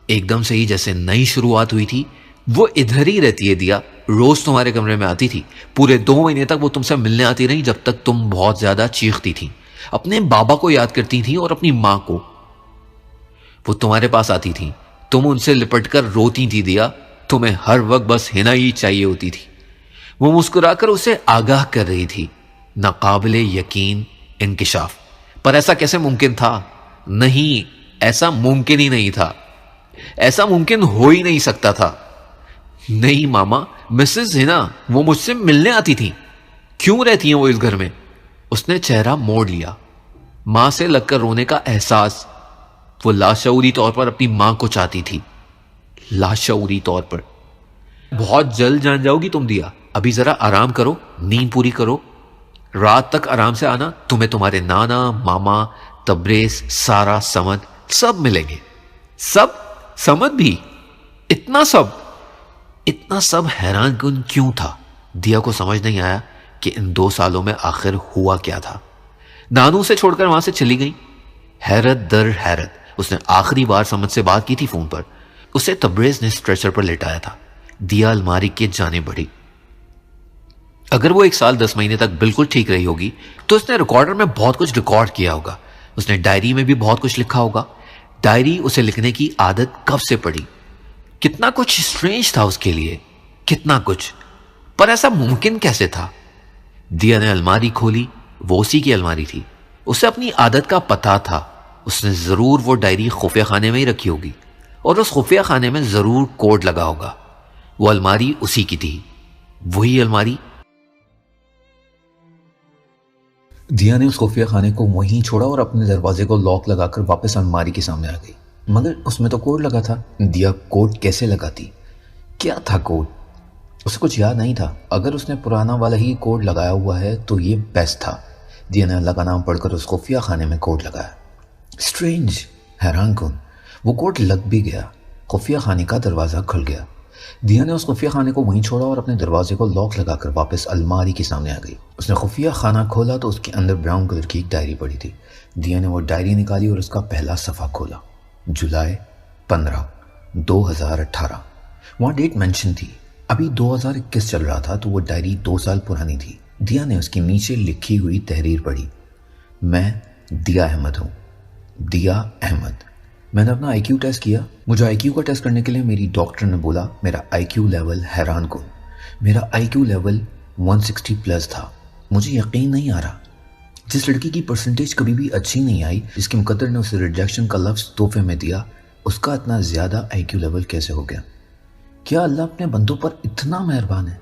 ایک دم سے ہی جیسے نئی شروعات ہوئی تھی۔ وہ ادھر ہی رہتی ہے دیا، روز تمہارے کمرے میں آتی تھی۔ پورے 2 مہینے تک وہ تم سے ملنے آتی رہی جب تک تم بہت زیادہ چیختی تھی۔ اپنے بابا کو یاد کرتی تھی اور اپنی ماں کو۔ وہ تمہارے پاس آتی تھی، تم ان سے لپٹ کر روتی تھی دیا۔ تمہیں ہر وقت بس ہنا ہی چاہیے ہوتی تھی۔ وہ مسکرا کر اسے آگاہ کر رہی تھی۔ ناقابل یقین انکشاف، پر ایسا کیسے ممکن تھا؟ نہیں، ایسا ممکن ہی نہیں تھا، ایسا ممکن ہو ہی نہیں سکتا تھا۔ نہیں ماما، مسز ہے نا، وہ مجھ سے ملنے آتی تھی، کیوں رہتی ہیں وہ اس گھر میں؟ اس نے چہرہ موڑ لیا۔ ماں سے لگ کر رونے کا احساس، وہ لاشعوری طور پر اپنی ماں کو چاہتی تھی، لاشعوری طور پر۔ بہت جلد جان جاؤ گی تم دیا، ابھی ذرا آرام کرو، نیند پوری کرو، رات تک آرام سے آنا، تمہیں تمہارے نانا، ماما، تبریز، سارا، سمد سب ملیں گے۔ سب؟ سمد بھی؟ اتنا سب حیران کن کیوں تھا؟ دیا کو سمجھ نہیں آیا کہ ان 2 سالوں میں آخر ہوا کیا تھا۔ نانو سے چھوڑ کر وہاں سے چلی گئی۔ حیرت در حیرت اس نے آخری بار سمد سے بات کی تھی فون پر، اسے تبریز نے اسٹریچر پر لٹایا تھا۔ دیا الماری کے جانب بڑھی۔ اگر وہ 1 سال 10 مہینے تک بالکل ٹھیک رہی ہوگی تو اس نے ریکارڈر میں بہت کچھ ریکارڈ کیا ہوگا، اس نے ڈائری میں بھی بہت کچھ لکھا ہوگا۔ ڈائری اسے لکھنے کی عادت کب سے پڑی؟ کتنا کچھ اسٹرینج تھا اس کے لیے، کتنا کچھ، پر ایسا ممکن کیسے تھا؟ دیا نے الماری کھولی، وہ اسی کی الماری تھی، اسے اپنی عادت کا پتہ تھا، اس نے ضرور وہ ڈائری خفیہ خانے میں ہی رکھی ہوگی، اور اس خفیہ خانے میں ضرور کوڈ لگا ہوگا۔ وہ الماری اسی کی تھی، وہی الماری۔ دیا نے اس خفیہ خانے کو وہیں چھوڑا اور اپنے دروازے کو لاک لگا کر واپس الماری کے سامنے آ گئی، مگر اس میں تو کوڈ لگا تھا۔ دیا کوڈ کیسے لگاتی؟ کیا تھا کوڈ؟ اسے کچھ یاد نہیں تھا۔ اگر اس نے پرانا والا ہی کوڈ لگایا ہوا ہے تو یہ بیسٹ تھا۔ دیا نے اللہ کا نام پڑھ کر اس خفیہ خانے میں کوڈ لگایا۔ اسٹرینج، حیران کن، وہ کوڈ لگ بھی گیا، خفیہ خانے کا دروازہ کھل گیا۔ دیا نے اس خفیہ خانے کو وہیں چھوڑا اور اپنے دروازے کو لاک لگا کر واپس الماری کے سامنے آ گئی۔ اس نے خفیہ خانہ کھولا تو اس کے اندر براؤن کلر کی ایک ڈائری پڑی تھی۔ دیا نے وہ ڈائری نکالی اور اس کا پہلا صفحہ کھولا۔ جولائی 15، 2018۔ وہاں ڈیٹ مینشن تھی، ابھی 2021 چل رہا تھا تو وہ ڈائری 2 سال پرانی تھی۔ دیا نے اس کے نیچے لکھی ہوئی تحریر پڑھی۔ میں دیا احمد ہوں، دیا احمد۔ میں نے اپنا آئی کیو ٹیسٹ کیا، مجھے آئی کیو کا ٹیسٹ کرنے کے لیے میری ڈاکٹر نے بولا میرا آئی کیو لیول حیران کن، میرا آئی کیو لیول 160+ تھا۔ مجھے یقین نہیں آ رہا، جس لڑکی کی پرسنٹیج کبھی بھی اچھی نہیں آئی، جس کے مقدر نے اسے ریجیکشن کا لفظ تحفے میں دیا، اس کا اتنا زیادہ آئی کیو لیول کیسے ہو گیا؟ کیا اللہ اپنے بندوں پر اتنا مہربان ہے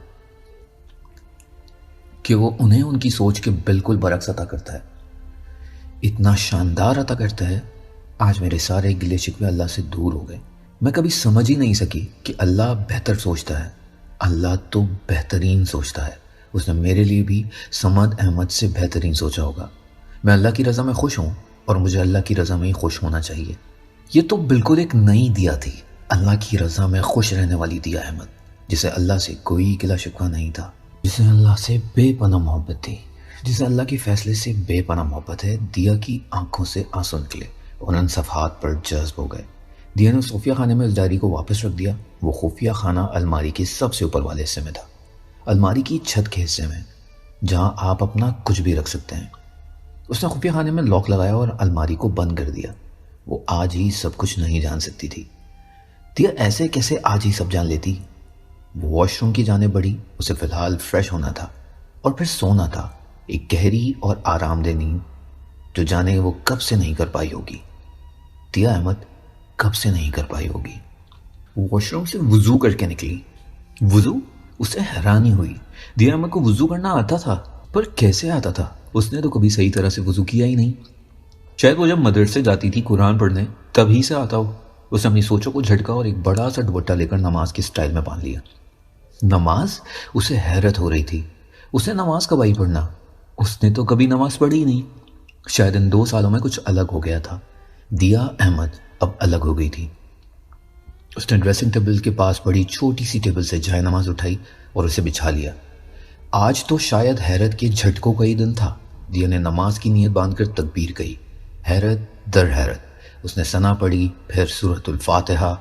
کہ وہ انہیں ان کی سوچ کے بالکل برعکس عطا کرتا ہے، اتنا شاندار عطا کرتا ہے؟ آج میرے سارے گلے شکوے اللہ سے دور ہو گئے۔ میں کبھی سمجھ ہی نہیں سکی کہ اللہ بہتر سوچتا ہے۔ اللہ تو بہترین سوچتا ہے، اس نے میرے لیے بھی سمد احمد سے بہترین سوچا ہوگا۔ میں اللہ کی رضا میں خوش ہوں اور مجھے اللہ کی رضا میں ہی خوش ہونا چاہیے۔ یہ تو بالکل ایک نئی دیا تھی، اللہ کی رضا میں خوش رہنے والی دیا احمد، جسے اللہ سے کوئی گلا شکوہ نہیں تھا، جسے اللہ سے بے پناہ محبت تھی، جسے اللہ کے فیصلے سے بے پناہ محبت ہے۔ دیا کی آنکھوں سے آنسو نکلے اور ان صفحات پر جذب ہو گئے۔ دیا نے اس خفیہ خانے میں اس ڈائری کو واپس رکھ دیا۔ وہ خفیہ خانہ الماری کے سب سے اوپر والے حصے میں تھا، الماری کی چھت کے حصے میں، جہاں آپ اپنا کچھ بھی رکھ سکتے ہیں۔ اس نے خفیہ خانے میں لاک لگایا اور الماری کو بند کر دیا۔ وہ آج ہی سب کچھ نہیں جان سکتی تھی۔ دیا ایسے کیسے آج ہی سب جان لیتی؟ وہ واش روم کی جانب بڑھی، اسے فی الحال فریش ہونا تھا اور پھر سونا تھا، ایک گہری اور آرام دہ نیند جو جانے وہ کب سے نہیں کر پائی ہوگی۔ دیا احمد کب سے نہیں کر پائی ہوگی۔ وہ واش روم سے وضو کر کے نکلی۔ وضو؟ اسے حیرانی ہوئی، دیا احمد کو وضو کرنا آتا تھا، پر کیسے آتا تھا؟ اس نے تو کبھی صحیح طرح سے وضو کیا ہی نہیں۔ شاید وہ جب مدرسے جاتی تھی قرآن پڑھنے تبھی سے آتا ہو۔ اس نے اپنی سوچوں کو جھٹکا اور ایک بڑا سا دوپٹہ لے کر نماز کے سٹائل میں باندھ لیا۔ نماز؟ اسے حیرت ہو رہی تھی، اسے نماز کب آئی پڑھنا؟ اس نے تو کبھی نماز پڑھی ہی نہیں۔ شاید ان 2 سالوں میں کچھ الگ ہو گیا تھا۔ دیا احمد اب الگ ہو گئی تھی۔ اس نے ڈریسنگ ٹیبل کے پاس پڑی چھوٹی سی ٹیبل سے جائے نماز اٹھائی اور اسے بچھا لیا۔ آج تو شاید حیرت کے جھٹکوں کا ہی دن تھا۔ دیا نے نماز کی نیت باندھ کر تکبیر کہی، حیرت در حیرت اس نے ثنا پڑھی، پھر سورۃ الفاتحہ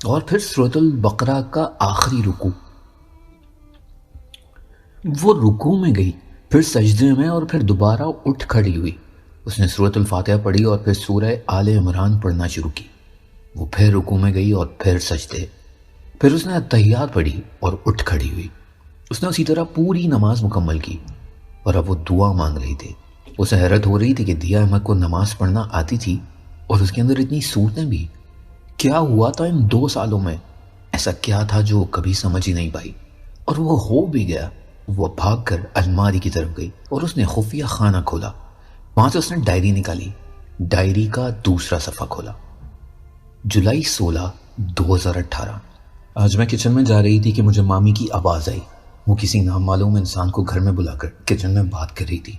اور پھر سورۃ البقرہ کا آخری رکوع۔ وہ رکوع میں گئی، پھر سجدے میں اور پھر دوبارہ اٹھ کھڑی ہوئی۔ اس نے سورۃ الفاتحہ پڑھی اور پھر سورہ آل عمران پڑھنا شروع کی۔ وہ پھر رکوع میں گئی اور پھر سجدے، پھر اس نے اتحیات پڑھی اور اٹھ کھڑی ہوئی۔ اس نے اسی طرح پوری نماز مکمل کی اور اب وہ دعا مانگ رہی تھی۔ اسے حیرت ہو رہی تھی کہ دیا احمد کو نماز پڑھنا آتی تھی اور اس کے اندر اتنی صورتیں بھی. کیا ہوا تھا ان 2 سالوں میں؟ ایسا کیا تھا جو کبھی سمجھ ہی نہیں پائی؟ اور وہ ہو بھی گیا. وہ بھاگ کر الماری کی طرف گئی اور اس نے خفیہ خانہ کھولا. وہاں سے اس نے ڈائری نکالی. ڈائری کا دوسرا صفحہ کھولا. جولائی 16 2018. آج میں کچن میں جا رہی تھی کہ مجھے مامی کی آواز آئی. وہ کسی نامعلوم انسان کو گھر میں بلا کر کچن میں بات کر رہی تھی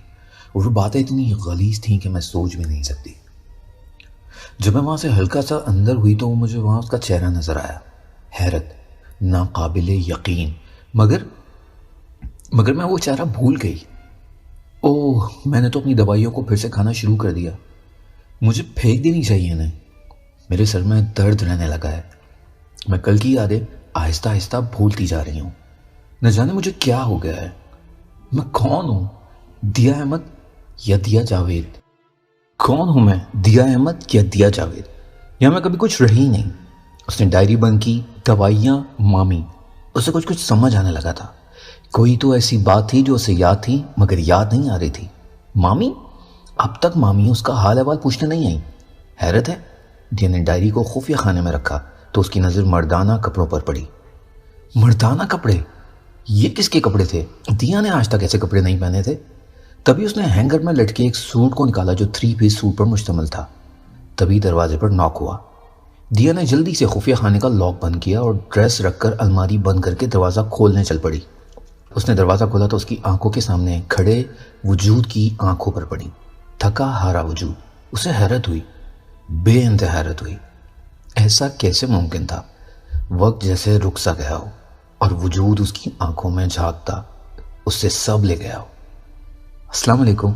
اور وہ باتیں اتنی غلیظ تھیں کہ میں سوچ بھی نہیں سکتی. جب میں وہاں سے ہلکا سا اندر ہوئی تو مجھے وہاں اس کا چہرہ نظر آیا. حیرت، ناقابل یقین. مگر میں وہ چہرہ بھول گئی. اوہ، میں نے تو اپنی دوائیوں کو پھر سے کھانا شروع کر دیا. مجھے پھینک دینی چاہیے انہیں. میرے سر میں درد رہنے لگا ہے. میں کل کی یادیں آہستہ آہستہ بھولتی جا رہی ہوں. نہ جانے مجھے کیا ہو گیا ہے. میں کون ہوں؟ دیا احمد یا دیا جاوید؟ کون ہوں میں، دیا احمد یا دیا جاوید؟ یا میں کبھی کچھ رہی نہیں؟ اس نے ڈائری بند کی. دوائیاں، مامی. اسے کچھ سمجھ آنے لگا تھا. کوئی تو ایسی بات تھی جو اسے یاد تھی مگر یاد نہیں آ رہی تھی. مامی؟ اب تک مامی اس کا حال احوال پوچھنے نہیں آئی. حیرت ہے. دیا نے ڈائری کو خفیہ خانے میں رکھا تو اس کی نظر مردانہ کپڑوں پر پڑی. مردانہ کپڑے؟ یہ کس کے کپڑے تھے؟ دیا نے آج تک ایسے کپڑے نہیں پہنے تھے. تبھی اس نے ہینگر میں لٹکے ایک سوٹ کو نکالا جو 3 پیس سوٹ پر مشتمل تھا. تبھی دروازے پر ناک ہوا. دیا نے جلدی سے خفیہ خانے کا لاک بند کیا اور ڈریس رکھ کر الماری بند کر کے دروازہ کھولنے چل پڑی. اس نے دروازہ کھولا تو اس کی آنکھوں کے سامنے کھڑے وجود کی آنکھوں پر پڑی. تھکا ہارا وجود. اسے حیرت ہوئی، بے انتہا حیرت ہوئی. ایسا کیسے ممکن تھا؟ وقت جیسے رک سا گیا ہو اور وجود اس کی آنکھوں میں جھانکتا اس سے سب لے گیا ہو. السلام علیکم،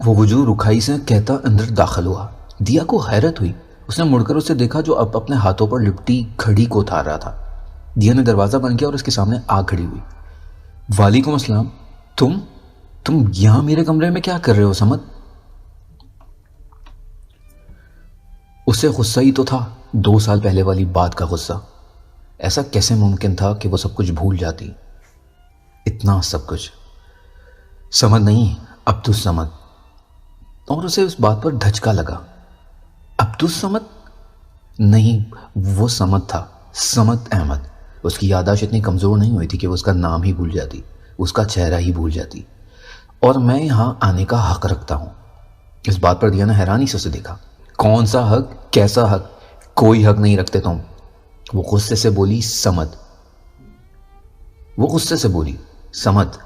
وہ وجود رکھائی سے کہتا اندر داخل ہوا. دیا کو حیرت ہوئی. اس نے مڑ کر اسے دیکھا جو اب اپنے ہاتھوں پر لپٹی گھڑی کو اتار رہا تھا. دیا نے دروازہ بند کیا اور اس کے سامنے آ کھڑی ہوئی. وعلیکم السلام. تم یہاں میرے کمرے میں کیا کر رہے ہو سمد؟ اسے غصہ ہی تو تھا، 2 سال پہلے والی بات کا غصہ. ایسا کیسے ممکن تھا کہ وہ سب کچھ بھول جاتی؟ اتنا سب کچھ. سمد نہیں، عبدالصمد. اور اسے اس بات پر دھچکا لگا. عبدالصمد نہیں، وہ سمد تھا، سمد احمد. اس کی یادداشت اتنی کمزور نہیں ہوئی تھی کہ وہ اس کا نام ہی بھول جاتی، اس کا چہرہ ہی بھول جاتی. اور میں یہاں آنے کا حق رکھتا ہوں. اس بات پر دیا نے حیرانی سے اسے دیکھا. کون سا حق؟ کیسا حق؟ کوئی حق نہیں رکھتے تم. وہ غصے سے بولی. سمد. وہ غصے سے بولی. سمد.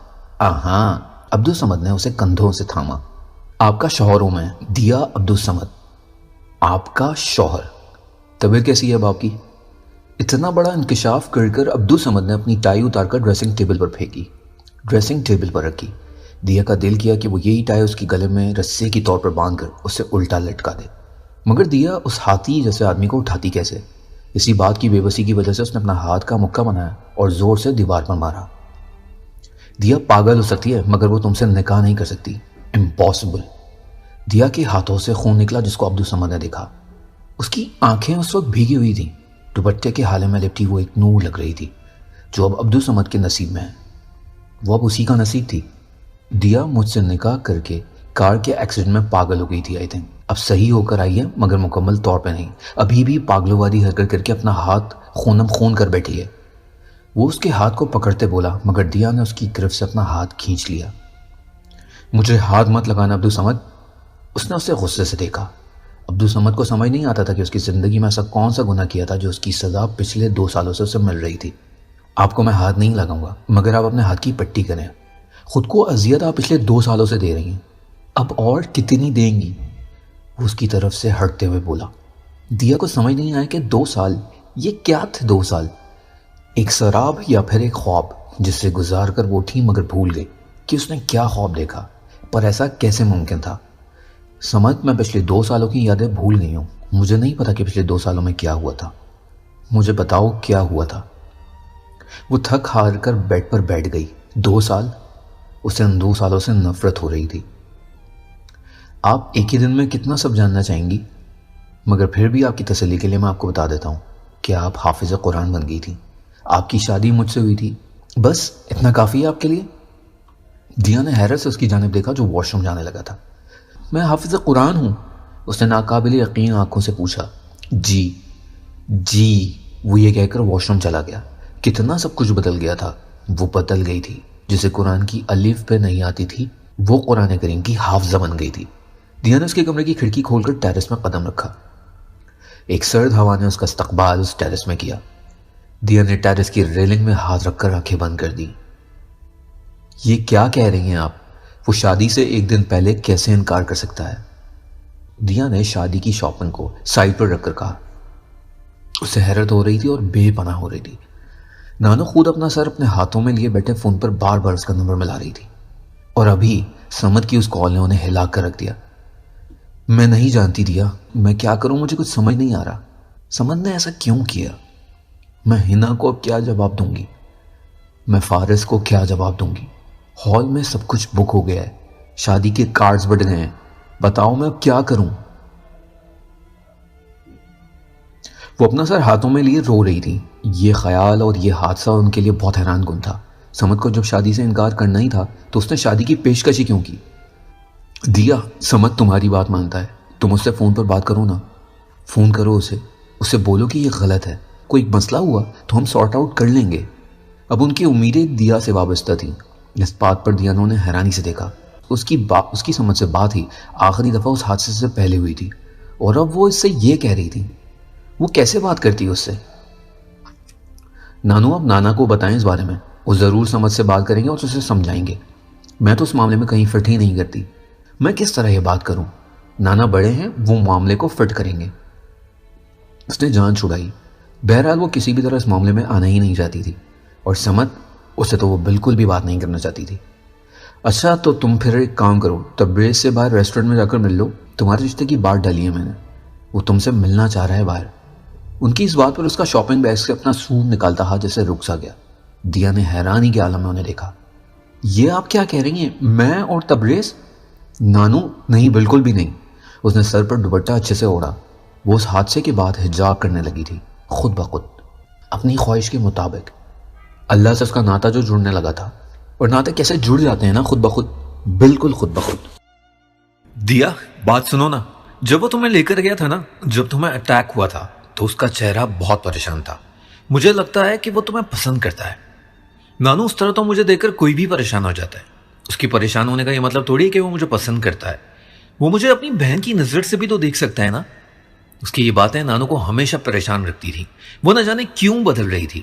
ہاں. عبدالصمد نے اسے کندھوں سے تھاما. آپ کا شوہر ہوں میں، دیا عبدالصمد. آپ کا شوہر؟ طبیعت کیسی ہے اب آپ کی؟ اتنا بڑا انکشاف کر عبدالصمد نے اپنی ٹائی اتار کر ڈریسنگ ٹیبل پر پھینکی، ڈریسنگ ٹیبل پر رکھی. دیا کا دل کیا کہ وہ یہی ٹائی اس کی گلے میں رسے کی طور پر باندھ کر اسے الٹا لٹکا دے. مگر دیا اس ہاتھی جیسے آدمی کو اٹھاتی کیسے؟ اسی بات کی بے بسی کی وجہ سے اس نے اپنا ہاتھ کا مکہ بنایا اور زور سے دیوار پر مارا. دیا پاگل ہو سکتی ہے مگر وہ تم سے نکاح نہیں کر سکتی. امپاسبل. دیا کے ہاتھوں سے خون نکلا جس کو عبدالصمد نے دیکھا. اس کی آنکھیں اس وقت بھیگی ہوئی تھیں. دوپٹے کے حالے میں لپٹی وہ ایک نور لگ رہی تھی جو اب عبدالصمد کے نصیب میں ہے. وہ اب اسی کا نصیب تھی. دیا مجھ سے نکاح کر کے کار کے ایکسیڈنٹ میں پاگل ہو گئی تھی. آئی تھنک اب صحیح ہو کر آئی ہے مگر مکمل طور پہ نہیں. ابھی بھی پاگلوں والی حرکت کر کے اپنا ہاتھ خونم خون کر بیٹھی ہے. وہ اس کے ہاتھ کو پکڑتے بولا مگر دیا نے اس کی گرفت سے اپنا ہاتھ کھینچ لیا. مجھے ہاتھ مت لگانا عبدالصمد. اس نے اسے غصے سے دیکھا. عبدالصمد کو سمجھ نہیں آتا تھا کہ اس کی زندگی میں ایسا کون سا گناہ کیا تھا جو اس کی سزا پچھلے 2 سالوں سے اسے مل رہی تھی. آپ کو میں ہاتھ نہیں لگاؤں گا مگر آپ اپنے ہاتھ کی پٹی کریں. خود کو اذیت آپ پچھلے 2 سالوں سے دے رہی ہیں، اب اور کتنی دیں گی؟ وہ اس کی طرف سے ہٹتے ہوئے بولا. دیا کو سمجھ نہیں آیا کہ 2 سال یہ کیا تھے. 2 سال ایک سراب یا پھر ایک خواب جس سے گزار کر وہ اٹھی مگر بھول گئی کہ اس نے کیا خواب دیکھا. پر ایسا کیسے ممکن تھا؟ سمجھ، میں پچھلے 2 سالوں کی یادیں بھول گئی ہوں. مجھے نہیں پتا کہ پچھلے 2 سالوں میں کیا ہوا تھا. مجھے بتاؤ کیا ہوا تھا. وہ تھک ہار کر بیڈ پر بیٹھ گئی. 2 سال؟ اسے ان 2 سالوں سے نفرت ہو رہی تھی. آپ ایک ہی دن میں کتنا سب جاننا چاہیں گی؟ مگر پھر بھی آپ کی تسلی کے لیے میں آپ کو بتا دیتا ہوں کہ آپ حافظ قرآن بن گئی تھی. آپ کی شادی مجھ سے ہوئی تھی. بس اتنا کافی ہے آپ کے لیے؟ دیا نے حیرت سے اس کی جانب دیکھا جو واش روم جانے لگا تھا. میں حافظ قرآن ہوں اس نے ناقابل یقین آنکھوں سے پوچھا۔ جی جی، وہ یہ کہہ کر واش روم چلا گیا۔ کتنا سب کچھ بدل گیا تھا۔ وہ بدل گئی تھی، جسے قرآن کی الف پہ نہیں آتی تھی وہ قرآن کریم کی حافظہ بن گئی تھی۔ دیا نے اس کے کمرے کی کھڑکی کھول کر ٹیرس میں قدم رکھا۔ ایک سرد ہوا نے اس کا استقبال اس ٹیرس میں کیا۔ دیا نے ٹیرس کی ریلنگ میں ہاتھ رکھ کر آنکھیں بند کر دی۔ یہ کیا کہہ رہی ہیں آپ؟ وہ شادی سے ایک دن پہلے کیسے انکار کر سکتا ہے؟ دیا نے شادی کی شاپنگ کو سائڈ پر رکھ کر کہا۔ اسے حیرت ہو رہی تھی اور بے پناہ ہو رہی تھی۔ نانو خود اپنا سر اپنے ہاتھوں میں لیے بیٹھے فون پر بار بار اس کا نمبر ملا رہی تھی، اور ابھی سمد کی اس کال نے انہیں ہلا کر رکھ دیا۔ میں نہیں جانتی دیا، میں کیا کروں، مجھے کچھ سمجھ نہیں آ رہا۔ سمد نے ایسا کیوں کیا؟ میں ہنا کو اب کیا جواب دوں گی؟ میں فارس کو کیا جواب دوں گی؟ ہال میں سب کچھ بک ہو گیا ہے، شادی کے کارڈز بٹ گئے ہیں، بتاؤ میں اب کیا کروں؟ وہ اپنا سر ہاتھوں میں لیے رو رہی تھی۔ یہ خیال اور یہ حادثہ ان کے لیے بہت حیران کن تھا۔ سمد کو جب شادی سے انکار کرنا ہی تھا تو اس نے شادی کی پیشکشی کیوں کی؟ دیا، سمد تمہاری بات مانتا ہے، تم اس سے فون پر بات کرو نا، فون کرو اسے بولو کہ یہ غلط ہے، کوئی مسئلہ ہوا تو ہم سارٹ آؤٹ کر لیں گے۔ اب ان کی امیدیں دیا سے وابستہ تھیں۔ اس بات پر دیا نے حیرانی سے دیکھا۔ اس کی سمجھ سے بات ہی آخری دفعہ اس حادثے سے پہلے ہوئی تھی، اور اب وہ اس سے یہ کہہ رہی تھی۔ وہ کیسے بات کرتی اس سے؟ نانو، اب نانا کو بتائیں اس بارے میں، وہ ضرور سمجھ سے بات کریں گے اور اسے سمجھائیں گے۔ میں تو اس معاملے میں کہیں فٹ ہی نہیں کرتی، میں کس طرح یہ بات کروں؟ نانا بڑے ہیں، وہ معاملے کو فٹ کریں گے۔ اس نے جان چھڑائی۔ بہرحال وہ کسی بھی طرح اس معاملے میں آنا ہی نہیں چاہتی تھی، اور سمد، اسے تو وہ بالکل بھی بات نہیں کرنا چاہتی تھی۔ اچھا تو تم پھر ایک کام کرو، تبریز سے باہر ریسٹورنٹ میں جا کر مل لو، تمہارے رشتے کی بات ڈالی ہے میں نے، وہ تم سے ملنا چاہ رہا ہے باہر۔ ان کی اس بات پر اس کا شاپنگ بیگ سے اپنا سوٹ نکالتا ہاتھ جیسے رک سا گیا۔ دیا نے حیرانی کے عالم میں انہیں دیکھا۔ یہ آپ کیا کہہ رہی ہیں، میں اور تبریز؟ نانو، نہیں، بالکل بھی نہیں۔ اس نے سر پر دوپٹہ اچھے سے اوڑھا۔ وہ اس حادثے کے بعد حجاب کرنے لگی تھی، خود بخود، اپنی خواہش کے مطابق۔ اللہ سے اس کا ناتا جو جڑنے لگا تھا، اور ناتے کیسے جڑ جاتے ہیں نا، خود بخود، بالکل خود بخود۔ دیا، بات سنو نا، جب وہ تمہیں لے کر گیا تھا نا، جب تمہیں اٹیک ہوا تھا تو اس کا چہرہ بہت پریشان تھا۔ مجھے لگتا ہے کہ وہ تمہیں پسند کرتا ہے۔ نانو، اس طرح تو مجھے دیکھ کر کوئی بھی پریشان ہو جاتا ہے۔ اس کی پریشان ہونے کا یہ مطلب تھوڑی ہے کہ وہ مجھے پسند کرتا ہے۔ وہ مجھے اپنی بہن کی نظر سے بھی تو دیکھ سکتا ہے نا۔ اس کی یہ باتیں نانو کو ہمیشہ پریشان رکھتی تھی، وہ نہ جانے کیوں بدل رہی تھی۔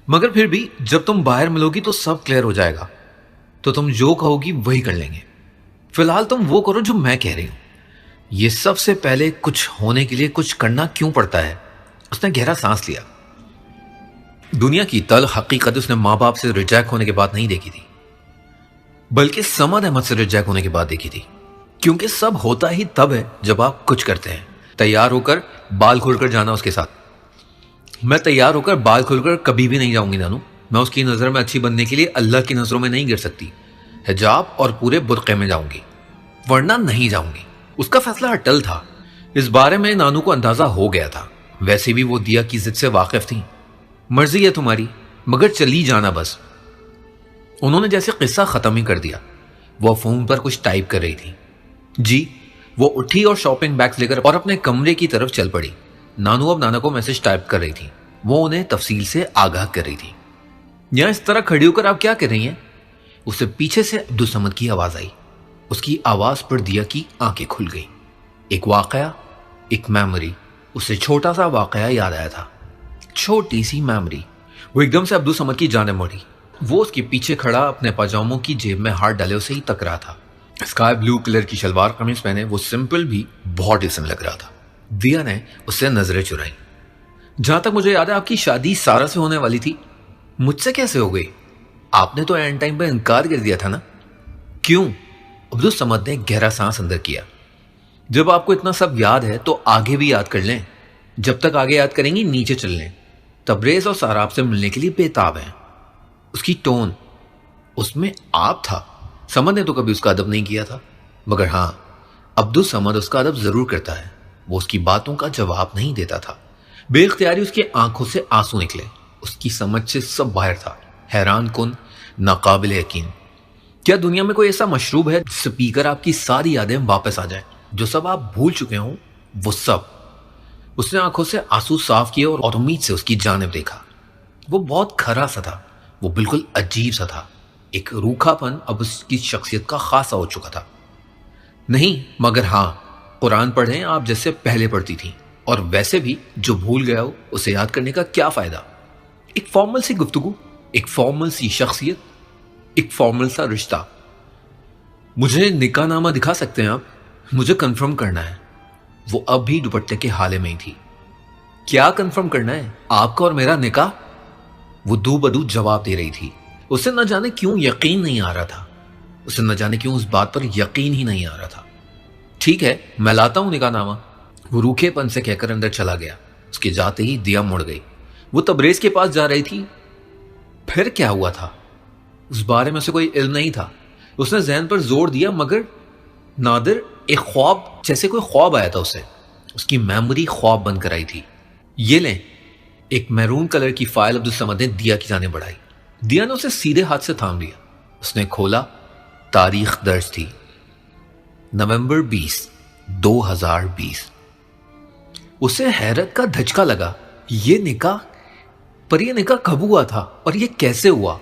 مگر پھر بھی جب تم باہر ملو گی تو سب کلیئر ہو جائے گا، تو تم جو کہو گی وہی کر لیں گے۔ فی الحال تم وہ کرو جو میں کہہ رہی ہوں۔ یہ سب سے پہلے کچھ ہونے کے لیے کچھ کرنا کیوں پڑتا ہے؟ اس نے گہرا سانس لیا۔ دنیا کی تلخ حقیقت اس نے ماں باپ سے ریجیکٹ ہونے کے بعد نہیں دیکھی تھی، بلکہ سمد احمد سے ریجیکٹ ہونے کے بعد دیکھی تھی۔ کیونکہ سب ہوتا ہی تب ہے جب آپ کچھ کرتے ہیں۔ تیار ہو کر بال کھول کر جانا اس کے ساتھ۔ میں تیار ہو کر بال کھول کر کبھی بھی نہیں جاؤں گی نانو۔ میں اس کی نظر میں اچھی بننے کے لیے اللہ کی نظروں میں نہیں گر سکتی، حجاب اور پورے برقعے میں جاؤں گی، ورنہ نہیں جاؤں گی۔ اس کا فیصلہ اٹل تھا۔ اس بارے میں نانو کو اندازہ ہو گیا تھا۔ ویسے بھی وہ دیا کی ضد سے واقف تھی۔ مرضی ہے تمہاری، مگر چلی جانا بس۔ انہوں نے جیسے قصہ ختم ہی کر دیا۔ وہ فون پر کچھ ٹائپ کر رہی تھی۔ جی، وہ اٹھی اور شاپنگ بیگز لے کر اور اپنے کمرے کی طرف چل پڑی۔ نانو اب نانا کو میسج ٹائپ کر رہی تھی، وہ انہیں تفصیل سے آگاہ کر رہی تھی۔ یہاں اس طرح کھڑی ہو کر آپ کیا کر رہی ہیں؟ اسے پیچھے سے عبدالصمد کی آواز آئی۔ اس کی آواز پر دیا کی آنکھیں کھل گئی۔ ایک واقعہ، ایک میموری، اسے چھوٹا سا واقعہ یاد آیا تھا، چھوٹی سی میموری۔ وہ ایک دم سے عبدالصمد کی جانب مڑی۔ وہ اس کے پیچھے کھڑا اپنے پاجاموں کی جیب میں ہاتھ ڈالے اسے ہی تک رہا تھا۔ اسکائی بلو کلر کی شلوار قمیص پہنے وہ سمپل بھی بہت ڈیسنٹ لگ رہا تھا۔ دیا نے اس سے نظریں چرائی۔ جہاں تک مجھے یاد ہے آپ کی شادی سارا سے ہونے والی تھی، مجھ سے کیسے ہو گئی؟ آپ نے تو اینڈ ٹائم پہ انکار کر دیا تھا نا۔ کیوں؟ عبدالصمد نے گہرا سانس اندر کیا۔ جب آپ کو اتنا سب یاد ہے تو آگے بھی یاد کر لیں۔ جب تک آگے یاد کریں گی نیچے چل لیں۔ تبریز اور سارا آپ سے ملنے کے لیے بےتاب ہیں۔ اس کی ٹون، اس میں آپ تھا۔ سمد نے تو کبھی اس کا ادب نہیں کیا تھا، مگر ہاں، عبدالصمد اس کا ادب ضرور کرتا ہے۔ وہ اس کی باتوں کا جواب نہیں دیتا تھا۔ بے اختیاری اس کی آنکھوں سے آنسو نکلے۔ اس کی سمجھ سے سب باہر تھا، حیران کن، ناقابل یقین۔ کیا دنیا میں کوئی ایسا مشروب ہے جس سے پی کر آپ کی ساری یادیں واپس آ جائیں؟ جو سب آپ بھول چکے ہوں وہ سب۔ اس نے آنکھوں سے آنسو صاف کیے اور امید سے اس کی جانب دیکھا۔ وہ بہت کھرا سا تھا، وہ بالکل عجیب سا تھا، ایک روکھا پن اب اس کی شخصیت کا خاصا ہو چکا تھا۔ نہیں، مگر ہاں، قرآن پڑھیں آپ جیسے پہلے پڑھتی تھیں، اور ویسے بھی جو بھول گیا ہو اسے یاد کرنے کا کیا فائدہ۔ ایک فارمل سی گفتگو، ایک فارمل سی شخصیت، ایک فارمل سا رشتہ۔ مجھے نکاح نامہ دکھا سکتے ہیں آپ؟ مجھے کنفرم کرنا ہے۔ وہ اب بھی دوپٹے کے حالے میں ہی تھی۔ کیا کنفرم کرنا ہے؟ آپ کا اور میرا نکاح؟ وہ دو بدو جواب دے رہی تھی۔ اسے نہ جانے کیوں یقین نہیں آ رہا تھا، اسے نہ جانے کیوں اس بات پر یقین ہی نہیں آ رہا تھا۔ ٹھیک ہے، میں لاتا ہوں نکاح نامہ، وہ روکھے پن سے کہہ کر اندر چلا گیا۔ اس کے جاتے ہی دیا مڑ گئی۔ وہ تبریز کے پاس جا رہی تھی۔ پھر کیا ہوا تھا اس بارے میں اسے کوئی علم نہیں تھا۔ اس نے ذہن پر زور دیا، مگر نادر ایک خواب جیسے کوئی خواب آیا تھا اسے۔ اس کی میموری خواب بن کر آئی تھی۔ یہ لیں، ایک میرون کلر کی فائل عبدالصمد نے دیا کی جانب بڑھائی۔ دیا نے اسے سیدھے ہاتھ سے تھام لیا۔ اس نے کھولا، تاریخ درج تھی نومبر 20، 2020۔ اسے حیرت کا دھچکا لگا۔ یہ نکاح، پر یہ نکاح کب ہوا تھا اور یہ کیسے ہوا؟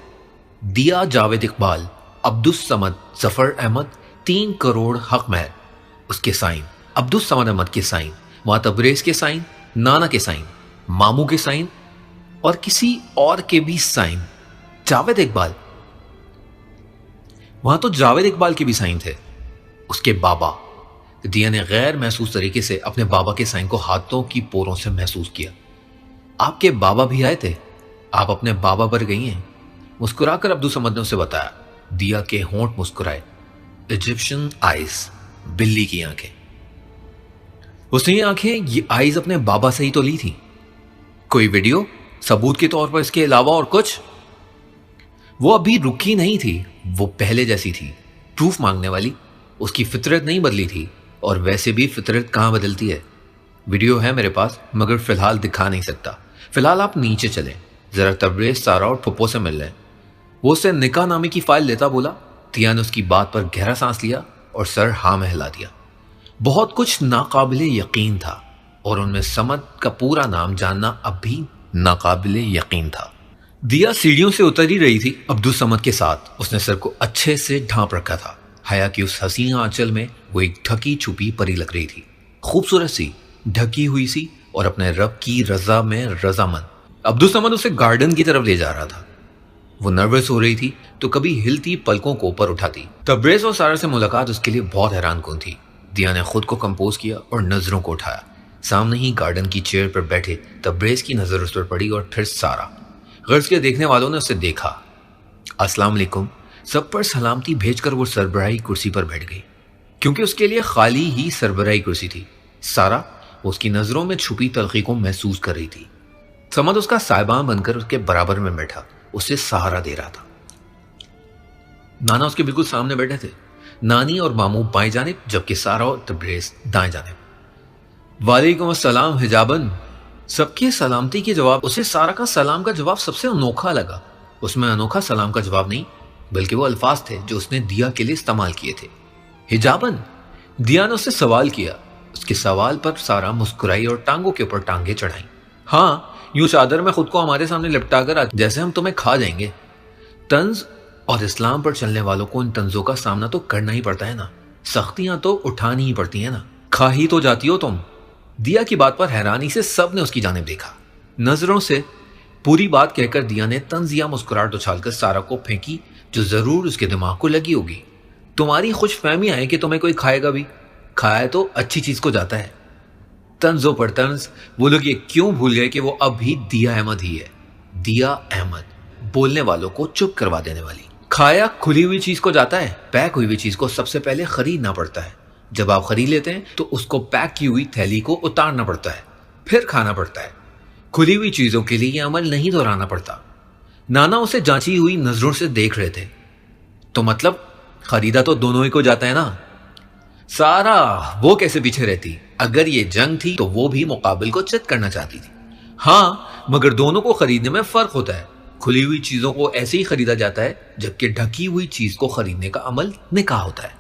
دیا جاوید اقبال، عبدالصمد ظفر احمد، 3 کروڑ حق مہر، اس کے سائن، عبدالصمد احمد کے سائن، وہاں تبریز کے سائن، نانا کے سائن، ماموں کے سائن اور کسی اور کے بھی سائن۔ جاوید اقبال، وہاں تو جاوید اقبال کے بھی سائن تھے، اس کے بابا۔ دیا نے غیر محسوس طریقے سے اپنے بابا کے سائن کو ہاتھوں کی پوروں سے محسوس کیا۔ آپ کے بابا بھی آئے تھے؟ آپ اپنے بابا پر گئی ہیں؟ مسکرا کر عبدالصمد نے اسے بتایا۔ دیا کے ہونٹ مسکرائے۔ ایجپشن آئیز، بلی کی آنکھیں۔ اس نے یہ آنکھیں، یہ آئیز اپنے بابا سے ہی تو لی تھی۔ کوئی ویڈیو ثبوت کے طور پر اس کے علاوہ اور کچھ؟ وہ ابھی رکی نہیں تھی، وہ پہلے جیسی تھی، پروف مانگنے والی۔ اس کی فطرت نہیں بدلی تھی، اور ویسے بھی فطرت کہاں بدلتی ہے۔ ویڈیو ہے میرے پاس، مگر فی الحال دکھا نہیں سکتا۔ فی الحال آپ نیچے چلیں، ذرا تبریز، سارا اور پھپھو سے مل لیں۔ وہ اسے نکاح نامے کی فائل لیتا بولا۔ دیا نے اس کی بات پر گہرا سانس لیا اور سر ہاں میں ہلا دیا۔ بہت کچھ ناقابل یقین تھا، اور ان میں سمد کا پورا نام جاننا اب بھی ناقابل یقین تھا۔ دیا سیڑھیوں سے اتر ہی رہی تھی عبدالصمد کے ساتھ۔ اس نے سر کو اچھے سے ڈھانپ رکھا تھا۔ حیا کی اس حسین آنچل میں وہ ایک ڈھکی چھپی پری لگ رہی تھی، خوبصورت سی، ڈھکی ہوئی سی، اور اپنے رب کی رضا میں رضامند۔ عبدالصمد اسے گارڈن کی طرف لے جا رہا تھا۔ وہ نروس ہو رہی تھی تو کبھی ہلتی پلکوں کو اوپر اٹھاتی۔ تبریز اور سارا سے ملاقات اس کے لیے بہت حیران کن تھی۔ دیا نے خود کو کمپوز کیا اور نظروں کو اٹھایا۔ سامنے ہی گارڈن کی چیئر پر بیٹھے تبریز کی نظر اس پر پڑی، اور پھر سارا۔ غرض کے دیکھنے والوں نے اسے دیکھا۔ السلام علیکم، سب پر سلامتی بھیج کر وہ سربراہی کرسی پر بیٹھ گئی، کیونکہ اس کے لیے خالی ہی سربراہی کرسی تھی۔ سارا، وہ اس کی نظروں میں چھپی تلخی کو محسوس کر رہی تھی۔ سمد اس کا صاحبان بن کر اس کے برابر میں بیٹھا، اسے سہارا دے رہا تھا۔ نانا اس کے بالکل سامنے بیٹھے تھے، نانی اور ماموں بائیں جانب، جبکہ سارا اور تبریز دائیں جانب۔ وعلیکم السلام حجابن، سب کے سلامتی کے جواب اسے سارا کا سلام کا جواب سب سے انوکھا لگا۔ اس میں انوکھا سلام کا جواب نہیں، بلکہ وہ الفاظ تھے جو اس نے دیا کے لیے استعمال کیے تھے۔ حجابن، دیا نے اس سے سوال کیا۔ اس کے سوال پر سارا مسکرائی اور ٹانگوں کے اوپر ٹانگیں چڑھائیں۔ ہاں، یوں چادر میں خود کو ہمارے سامنے لپٹا کر جیسے ہم تمہیں کھا جائیں گے۔ طنز اور اسلام پر چلنے والوں کو ان طنزوں کا سامنا تو کرنا ہی پڑتا ہے نا، سختیاں تو اٹھانی ہی پڑتی ہیں نا، کھا ہی تو جاتی ہو تم۔ دیا کی بات پر حیرانی سے سب نے اس کی جانب دیکھا۔ نظروں سے پوری بات کہہ کر دیا نے طنزیہ مسکراہٹ اچھال کر سارا کو پھینکی، جو ضرور اس کے دماغ کو لگی ہوگی۔ تمہاری خوش فہمی ہے کہ تمہیں کوئی کھائے گا بھی، کھایا تو اچھی چیز کو جاتا ہے۔ طنزوں پر طنز، وہ لوگ یہ کیوں بھول گئے کہ وہ اب بھی دیا احمد ہی ہے۔ دیا احمد، بولنے والوں کو چپ کروا دینے والی۔ کھایا کھلی ہوئی چیز کو جاتا ہے، پیک ہوئی ہوئی چیز کو سب سے پہلے خریدنا پڑتا ہے۔ جب آپ خرید لیتے ہیں تو اس کو پیک کی ہوئی تھیلی کو اتارنا پڑتا ہے، پھر کھانا پڑتا ہے۔ کھلی ہوئی چیزوں کے لیے یہ عمل نہیں دہرانا پڑتا۔ نانا اسے جانچی ہوئی نظروں سے دیکھ رہے تھے۔ تو مطلب خریدا تو دونوں ہی کو جاتا ہے نا؟ سارا، وہ کیسے پیچھے رہتی؟ اگر یہ جنگ تھی تو وہ بھی مقابل کو چت کرنا چاہتی تھی۔ ہاں، مگر دونوں کو خریدنے میں فرق ہوتا ہے۔ کھلی ہوئی چیزوں کو ایسے ہی خریدا جاتا ہے، جبکہ ڈھکی ہوئی چیز کو خریدنے کا عمل نکاح ہوتا ہے۔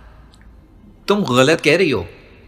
تم غلط کہہ رہی ہو،